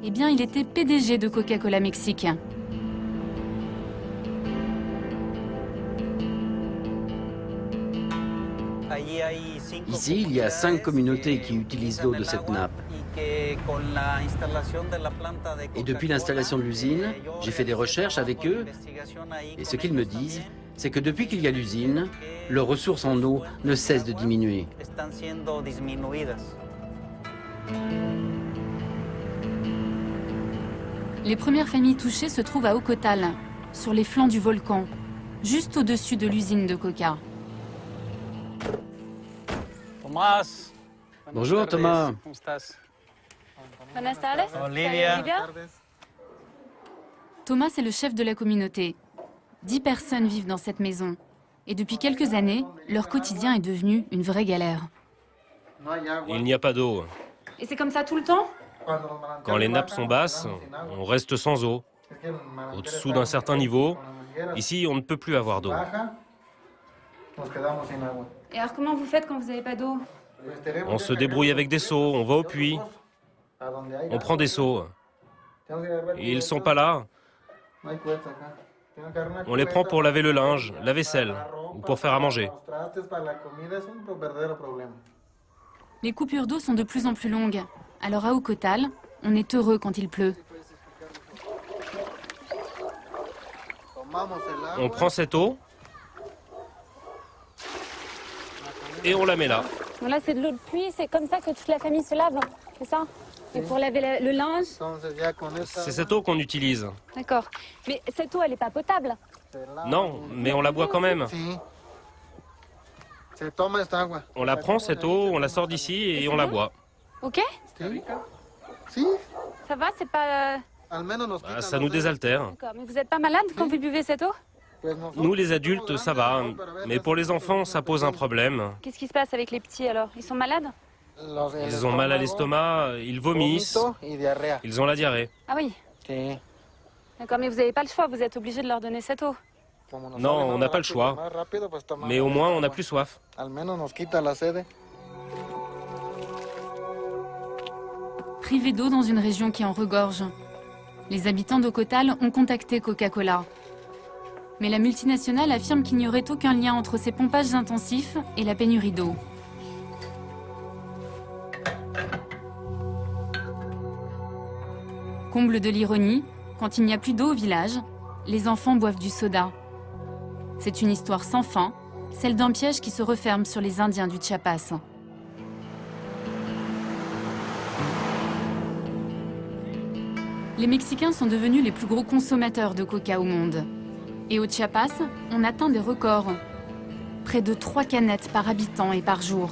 Eh bien, il était PDG de Coca-Cola Mexique. Ici, il y a 5 communautés qui utilisent l'eau de cette nappe. Et depuis l'installation de l'usine, j'ai fait des recherches avec eux. Et ce qu'ils me disent, c'est que depuis qu'il y a l'usine, leurs ressources en eau ne cessent de diminuer. Les premières familles touchées se trouvent à Ocotal, sur les flancs du volcan, juste au-dessus de l'usine de Coca. Bonjour Thomas. Buenas tardes. Olivia. Thomas est le chef de la communauté. 10 personnes vivent dans cette maison. Et depuis quelques années, leur quotidien est devenu une vraie galère. Il n'y a pas d'eau. Et c'est comme ça tout le temps? Quand les nappes sont basses, on reste sans eau. Au-dessous d'un certain niveau, ici, on ne peut plus avoir d'eau. Et alors comment vous faites quand vous n'avez pas d'eau? On se débrouille avec des seaux, on va au puits. On prend des seaux. Ils ne sont pas là. On les prend pour laver le linge, la vaisselle, ou pour faire à manger. Les coupures d'eau sont de plus en plus longues. Alors à Ocotal, on est heureux quand il pleut. On prend cette eau et on la met là. Bon, là, c'est de l'eau de pluie, c'est comme ça que toute la famille se lave, c'est ça? Et pour laver le linge? C'est cette eau qu'on utilise. D'accord. Mais cette eau, elle n'est pas potable? Non, mais on la boit quand même. On la prend, cette eau, on la sort d'ici et on la boit. Ok? Ça va, c'est pas... Bah, ça nous désaltère. D'accord, mais vous n'êtes pas malade quand vous buvez cette eau? Nous, les adultes, ça va. Mais pour les enfants, ça pose un problème. Qu'est-ce qui se passe avec les petits, alors? Ils sont malades? Ils ont mal à l'estomac, ils vomissent, ils ont la diarrhée. Ah oui? D'accord, mais vous n'avez pas le choix, vous êtes obligé de leur donner cette eau. Non, on n'a pas le choix. Mais au moins, on n'a plus soif. Privés d'eau dans une région qui en regorge. Les habitants d'Ocotal ont contacté Coca-Cola. Mais la multinationale affirme qu'il n'y aurait aucun lien entre ces pompages intensifs et la pénurie d'eau. Comble de l'ironie, quand il n'y a plus d'eau au village, les enfants boivent du soda. C'est une histoire sans fin, celle d'un piège qui se referme sur les Indiens du Chiapas. Les Mexicains sont devenus les plus gros consommateurs de coca au monde. Et au Chiapas, on atteint des records. Près de 3 canettes par habitant et par jour.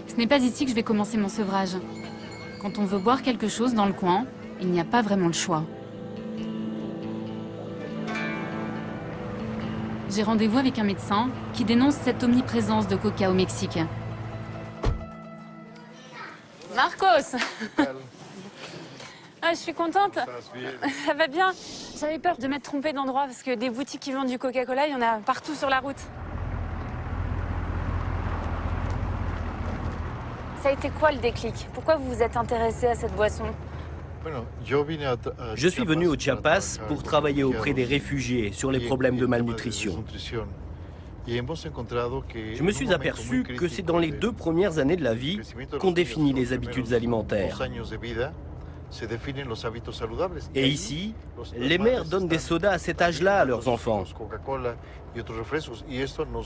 Ce n'est pas ici que je vais commencer mon sevrage. Quand on veut boire quelque chose dans le coin, il n'y a pas vraiment le choix. J'ai rendez-vous avec un médecin qui dénonce cette omniprésence de coca au Mexique. Marcos! Ah, je suis contente. Ça va bien. J'avais peur de m'être trompée d'endroit parce que des boutiques qui vendent du Coca-Cola, il y en a partout sur la route. Ça a été quoi le déclic? Pourquoi vous vous êtes intéressé à cette boisson? Je suis venu au Chiapas pour travailler auprès des réfugiés sur les problèmes de malnutrition. Je me suis aperçu que c'est dans les 2 premières années de la vie qu'on définit les habitudes alimentaires. Et ici, les mères donnent des sodas à cet âge-là à leurs enfants.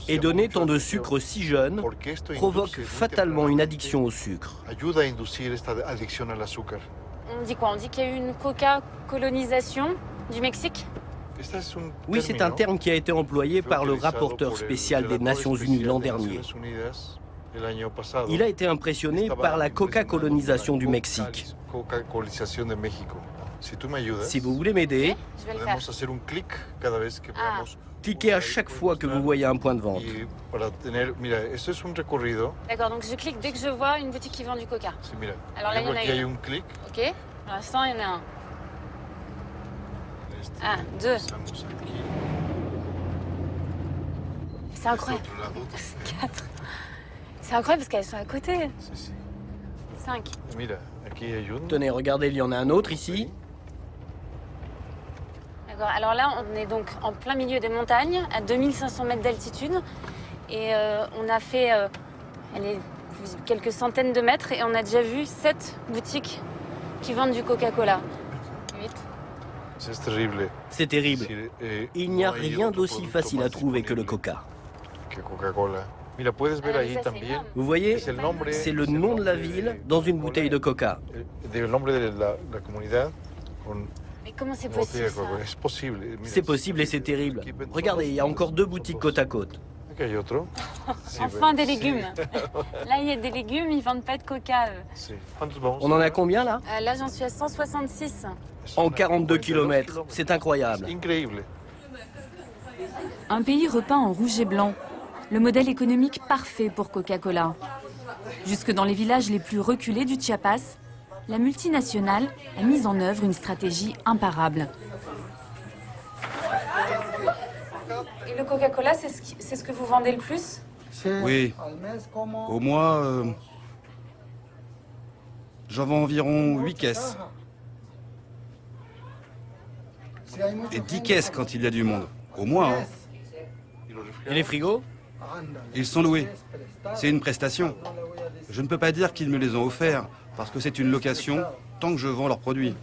Et donner tant de sucre si jeune provoque fatalement une addiction au sucre. On dit quoi? On dit qu'il y a eu une coca-colonisation du Mexique? Oui, c'est un terme qui a été employé par le rapporteur spécial des Nations Unies l'an dernier. Il a été impressionné par la coca-colonisation du Mexique. Si vous voulez m'aider, cliquez à chaque fois que vous voyez un point de vente. D'accord, donc je clique dès que je vois une boutique qui vend du coca. Alors là, il y en a une. Ok, pour l'instant, il y en a un. Ah, 2. C'est incroyable. 4. C'est incroyable parce qu'elles sont à côté. 5. Tenez, regardez, il y en a un autre ici. D'accord, alors là, on est donc en plein milieu des montagnes, à 2500 mètres d'altitude. Et on a fait quelques centaines de mètres et on a déjà vu 7 boutiques qui vendent du Coca-Cola. 8. C'est terrible. Il n'y a rien d'aussi facile à trouver que le coca. Vous voyez, c'est le nom de la ville dans une bouteille de coca. Mais comment c'est possible ça? C'est possible et c'est terrible. Regardez, il y a encore 2 boutiques côte à côte. Enfin des légumes. Là, il y a des légumes, ils vendent pas de coca. On en a combien là? Là, j'en suis à 166. En 42 km, c'est incroyable. Un pays repeint en rouge et blanc. Le modèle économique parfait pour Coca-Cola. Jusque dans les villages les plus reculés du Chiapas, la multinationale a mis en œuvre une stratégie imparable. Et le Coca-Cola, c'est ce que vous vendez le plus? Oui. Au mois, j'en vends environ 8 caisses. Et 10 caisses quand il y a du monde. Au moins, hein. Et les frigos? Ils sont loués. C'est une prestation. Je ne peux pas dire qu'ils me les ont offerts, parce que c'est une location tant que je vends leurs produits.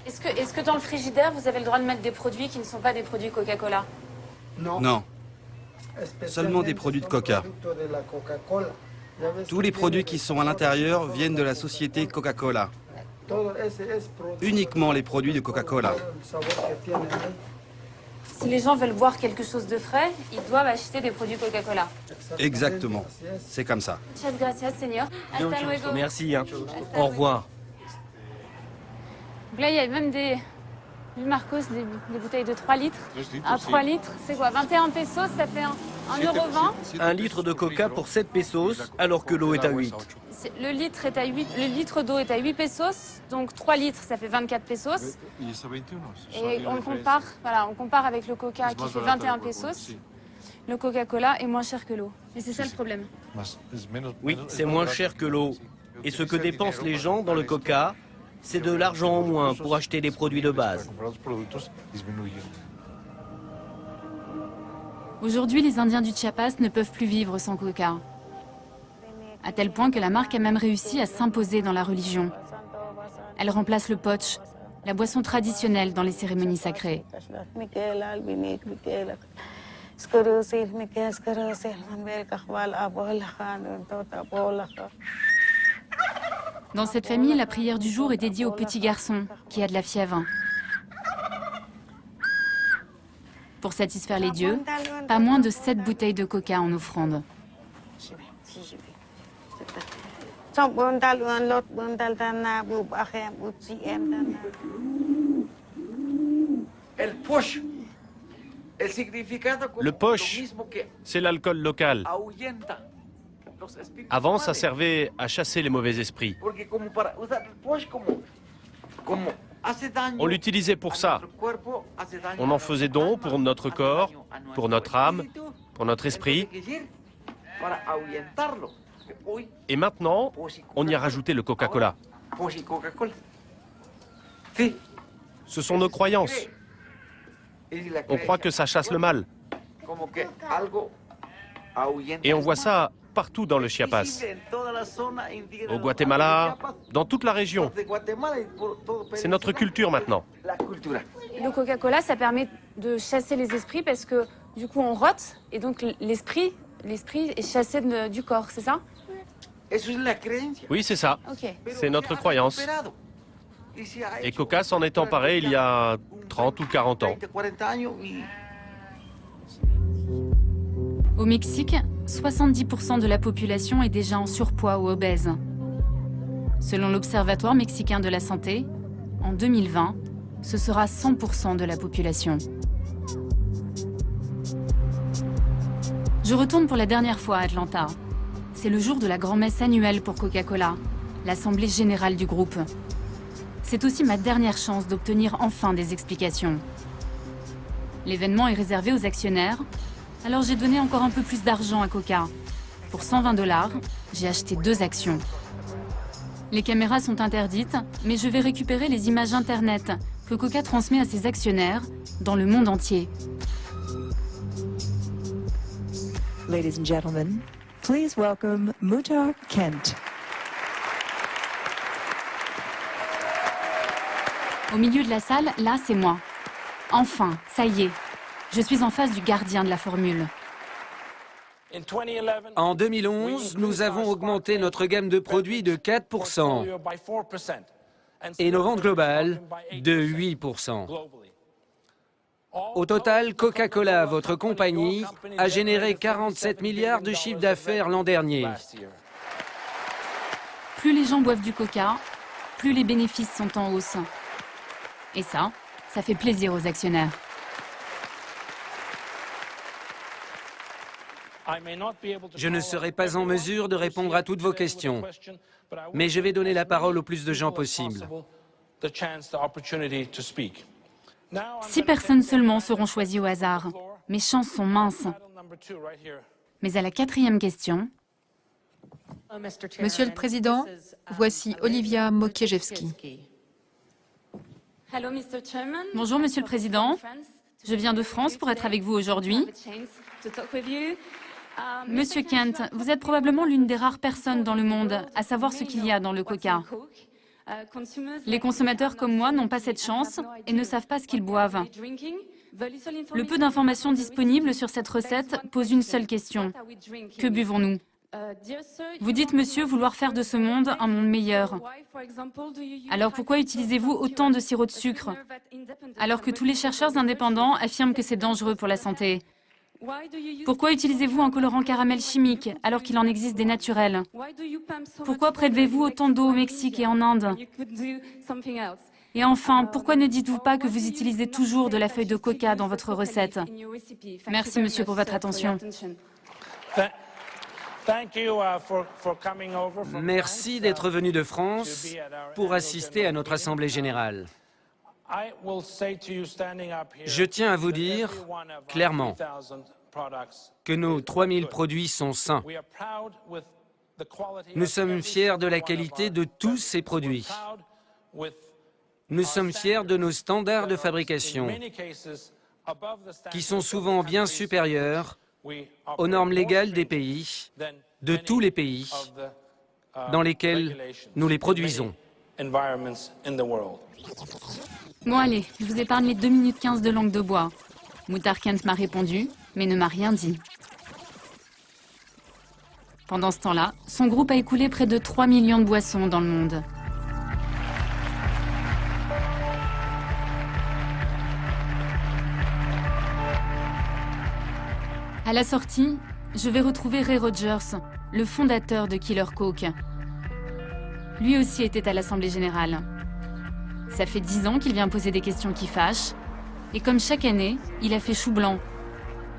Est-ce que dans le frigidaire, vous avez le droit de mettre des produits qui ne sont pas des produits Coca-Cola? Non. Seulement des produits de Coca. Tous les produits qui sont à l'intérieur viennent de la société Coca-Cola. Uniquement les produits de Coca-Cola. Si les gens veulent boire quelque chose de frais, ils doivent acheter des produits Coca-Cola. Exactement. C'est comme ça. Muchas gracias, señor. Hasta luego. Merci. Au revoir. Donc là, il y a même des... Marcos, des bouteilles de 3 litres. À 3 litres, c'est quoi? 21 pesos, ça fait 1,20 €. 1 litre de coca pour 7 pesos, alors que l'eau est à 8. Le litre est à 8, le litre d'eau est à 8 pesos, donc 3 litres, ça fait 24 pesos. Et on compare avec le coca qui fait 21 pesos. Le Coca-Cola est moins cher que l'eau. Et c'est ça le problème. Oui, c'est moins cher que l'eau. Et ce que dépensent les gens dans le coca, c'est de l'argent en moins pour acheter des produits de base. Aujourd'hui, les Indiens du Chiapas ne peuvent plus vivre sans coca. À tel point que la marque a même réussi à s'imposer dans la religion. Elle remplace le potch, la boisson traditionnelle dans les cérémonies sacrées. Dans cette famille, la prière du jour est dédiée au petit garçon qui a de la fièvre. Pour satisfaire les dieux, pas moins de 7 bouteilles de coca en offrande. Le posh, c'est l'alcool local. Avant, ça servait à chasser les mauvais esprits. On l'utilisait pour ça. On en faisait don pour notre corps, pour notre âme, pour notre esprit. Et maintenant, on y a rajouté le Coca-Cola. Ce sont nos croyances. On croit que ça chasse le mal. Et on voit ça partout dans le Chiapas. Au Guatemala, dans toute la région. C'est notre culture maintenant. Le Coca-Cola, ça permet de chasser les esprits parce que du coup on rote et donc l'esprit est chassé du corps, c'est ça? Oui, c'est ça. Okay. C'est notre croyance. Et Coca s'en est emparé il y a 30 ou 40 ans. Au Mexique, 70% de la population est déjà en surpoids ou obèse. Selon l'Observatoire mexicain de la santé, en 2020, ce sera 100% de la population. Je retourne pour la dernière fois à Atlanta. C'est le jour de la grand-messe annuelle pour Coca-Cola, l'assemblée générale du groupe. C'est aussi ma dernière chance d'obtenir enfin des explications. L'événement est réservé aux actionnaires, alors j'ai donné encore un peu plus d'argent à Coca. Pour 120 $, j'ai acheté 2 actions. Les caméras sont interdites, mais je vais récupérer les images Internet que Coca transmet à ses actionnaires dans le monde entier. Ladies and gentlemen, please welcome Muhtar Kent. Au milieu de la salle, là, c'est moi. Enfin, ça y est. Je suis en face du gardien de la formule. En 2011, nous avons augmenté notre gamme de produits de 4% et nos ventes globales de 8%. Au total, Coca-Cola, votre compagnie, a généré 47 milliards de chiffre d'affaires l'an dernier. Plus les gens boivent du coca, plus les bénéfices sont en hausse. Et ça fait plaisir aux actionnaires. Je ne serai pas en mesure de répondre à toutes vos questions, mais je vais donner la parole au plus de gens possible. 6 personnes seulement seront choisies au hasard. Mes chances sont minces. Mais à la 4e question... Monsieur le Président, voici Olivia Mokiejewski. Bonjour, Monsieur le Président. Je viens de France pour être avec vous aujourd'hui. Monsieur Kent, vous êtes probablement l'une des rares personnes dans le monde à savoir ce qu'il y a dans le coca. Les consommateurs comme moi n'ont pas cette chance et ne savent pas ce qu'ils boivent. Le peu d'informations disponibles sur cette recette pose une seule question. Que buvons-nous? Vous dites, monsieur, vouloir faire de ce monde un monde meilleur. Alors pourquoi utilisez-vous autant de sirop de sucre, alors que tous les chercheurs indépendants affirment que c'est dangereux pour la santé? Pourquoi utilisez-vous un colorant caramel chimique, alors qu'il en existe des naturels? Pourquoi prélevez-vous autant d'eau au Mexique et en Inde? Et enfin, pourquoi ne dites-vous pas que vous utilisez toujours de la feuille de coca dans votre recette? Merci, monsieur, pour votre attention. Merci d'être venu de France pour assister à notre Assemblée générale. Je tiens à vous dire clairement que nos 3000 produits sont sains. Nous sommes fiers de la qualité de tous ces produits. Nous sommes fiers de nos standards de fabrication, qui sont souvent bien supérieurs aux normes légales des pays, de tous les pays dans lesquels nous les produisons. Bon allez, je vous épargne les 2 minutes 15 de langue de bois. Muhtar Kent m'a répondu, mais ne m'a rien dit. Pendant ce temps-là, son groupe a écoulé près de 3 millions de boissons dans le monde. À la sortie, je vais retrouver Ray Rogers, le fondateur de Killer Coke. Lui aussi était à l'Assemblée générale. Ça fait 10 ans qu'il vient poser des questions qui fâchent. Et comme chaque année, il a fait chou blanc.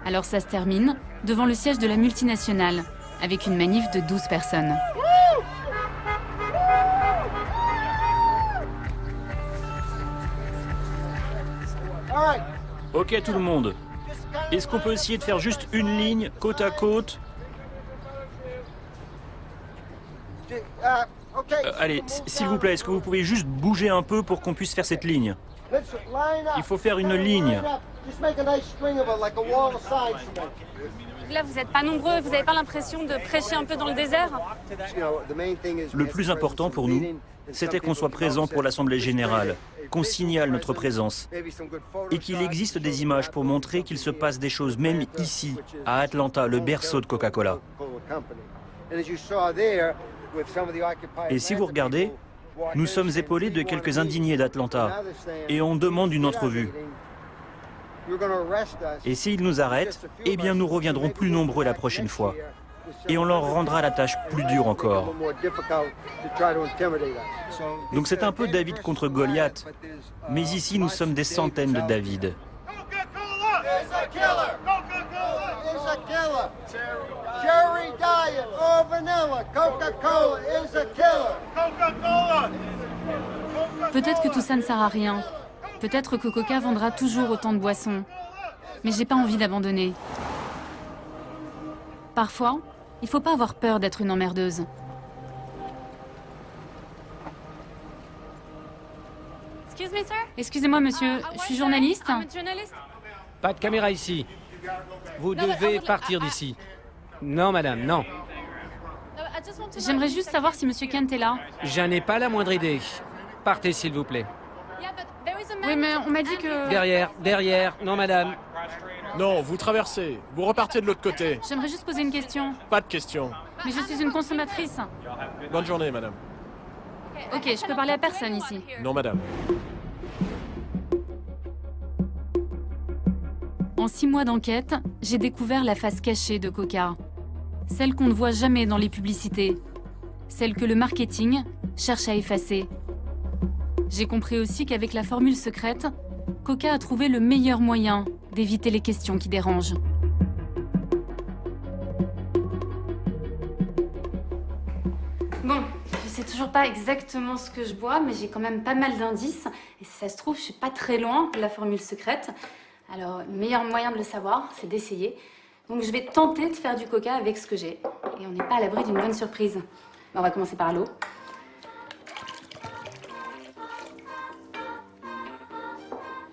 Alors ça se termine devant le siège de la multinationale, avec une manif de 12 personnes. Ok tout le monde. Est-ce qu'on peut essayer de faire juste une ligne, côte à côte? Allez, s'il vous plaît, est-ce que vous pouvez juste bouger un peu pour qu'on puisse faire cette ligne? Il faut faire une ligne. Là, vous n'êtes pas nombreux, vous n'avez pas l'impression de prêcher un peu dans le désert? Le plus important pour nous, c'était qu'on soit présent pour l'Assemblée générale, qu'on signale notre présence, et qu'il existe des images pour montrer qu'il se passe des choses, même ici, à Atlanta, le berceau de Coca-Cola. Et si vous regardez, nous sommes épaulés de quelques indignés d'Atlanta, et on demande une entrevue. Et s'ils nous arrêtent, eh bien nous reviendrons plus nombreux la prochaine fois. Et on leur rendra la tâche plus dure encore. Donc c'est un peu David contre Goliath. Mais ici, nous sommes des centaines de David. Peut-être que tout ça ne sert à rien. Peut-être que Coca vendra toujours autant de boissons. Mais j'ai pas envie d'abandonner. Parfois, il faut pas avoir peur d'être une emmerdeuse. Excusez-moi, monsieur, je suis journaliste. Pas de caméra ici. Vous devez partir d'ici. Non, madame, non. J'aimerais juste savoir si monsieur Kent est là. Je n'ai pas la moindre idée. Partez, s'il vous plaît. Oui, mais on m'a dit que... Derrière. Non, madame. Non, vous traversez. Vous repartez de l'autre côté. J'aimerais juste poser une question. Pas de question. Mais je suis une consommatrice. Bonne journée, madame. Ok, je peux parler à personne ici. Non, madame. En 6 mois d'enquête, j'ai découvert la face cachée de Coca. Celle qu'on ne voit jamais dans les publicités. Celle que le marketing cherche à effacer. J'ai compris aussi qu'avec la formule secrète, Coca a trouvé le meilleur moyen d'éviter les questions qui dérangent. Bon, je sais toujours pas exactement ce que je bois, mais j'ai quand même pas mal d'indices. Et si ça se trouve, je suis pas très loin de la formule secrète. Alors, le meilleur moyen de le savoir, c'est d'essayer. Donc je vais tenter de faire du coca avec ce que j'ai. Et on n'est pas à l'abri d'une bonne surprise. On va commencer par l'eau.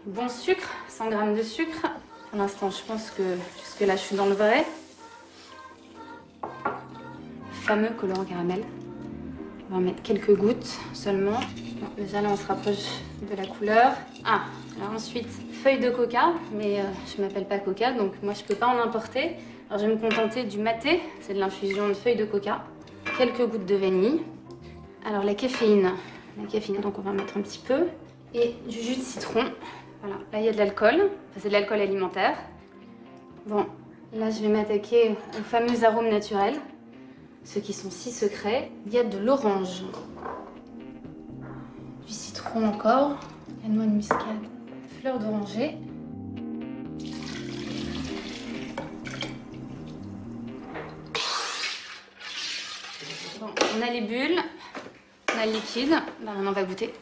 Bon sucre, 100 g de sucre. Pour l'instant, je pense que jusque-là, je suis dans le vrai. Fameux colorant caramel. On va en mettre quelques gouttes seulement. Bon, déjà là, on se rapproche de la couleur. Ah, alors ensuite, feuille de coca. Mais je m'appelle pas coca, donc moi, je peux pas en importer. Alors, je vais me contenter du maté. C'est de l'infusion de feuilles de coca. Quelques gouttes de vanille. Alors, la caféine. Donc on va en mettre un petit peu. Et du jus de citron. Voilà, là il y a de l'alcool, enfin, c'est de l'alcool alimentaire. Bon, là je vais m'attaquer aux fameux arômes naturels, ceux qui sont si secrets. Il y a de l'orange, du citron encore, il y a noix de muscade, fleur d'oranger. Bon, on a les bulles, on a le liquide, ben, on va goûter.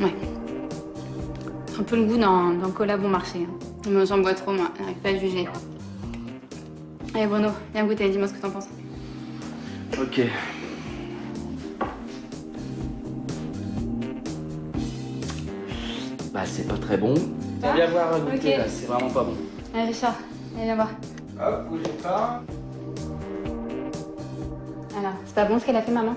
Ouais. Un peu le goût d'un cola bon marché. Moi, j'en bois trop, moi. J'arrive pas à juger. Allez, Bruno, viens goûter. Dis-moi ce que t'en penses. Ok. Bah, c'est pas très bon. Viens voir goûter, okay. Là, c'est vraiment pas bon. Allez, Richard, allez, viens voir. Hop, bougez pas. Alors, c'est pas bon ce qu'elle a fait, maman?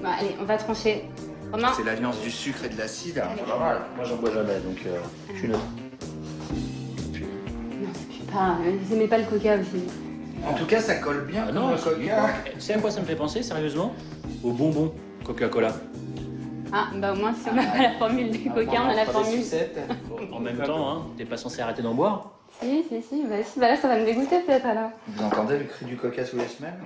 Bon, allez, on va trancher. Romain. C'est l'alliance du sucre et de l'acide, hein, c'est pas mal. Moi, j'en bois jamais, donc je suis neutre. Non, ça pue pas. Vous aimez pas le coca aussi. En tout cas, ça colle bien comme Non, le coca. tu sais à quoi ça me fait penser, sérieusement? Aux bonbons Coca-Cola. Ah, bah au moins, si on n'a pas la formule du coca, on a la formule. En même temps, hein, t'es pas censé arrêter d'en boire? Si, bah là, ça va me dégoûter peut-être alors. Vous entendez le cri du coca tous les semaines?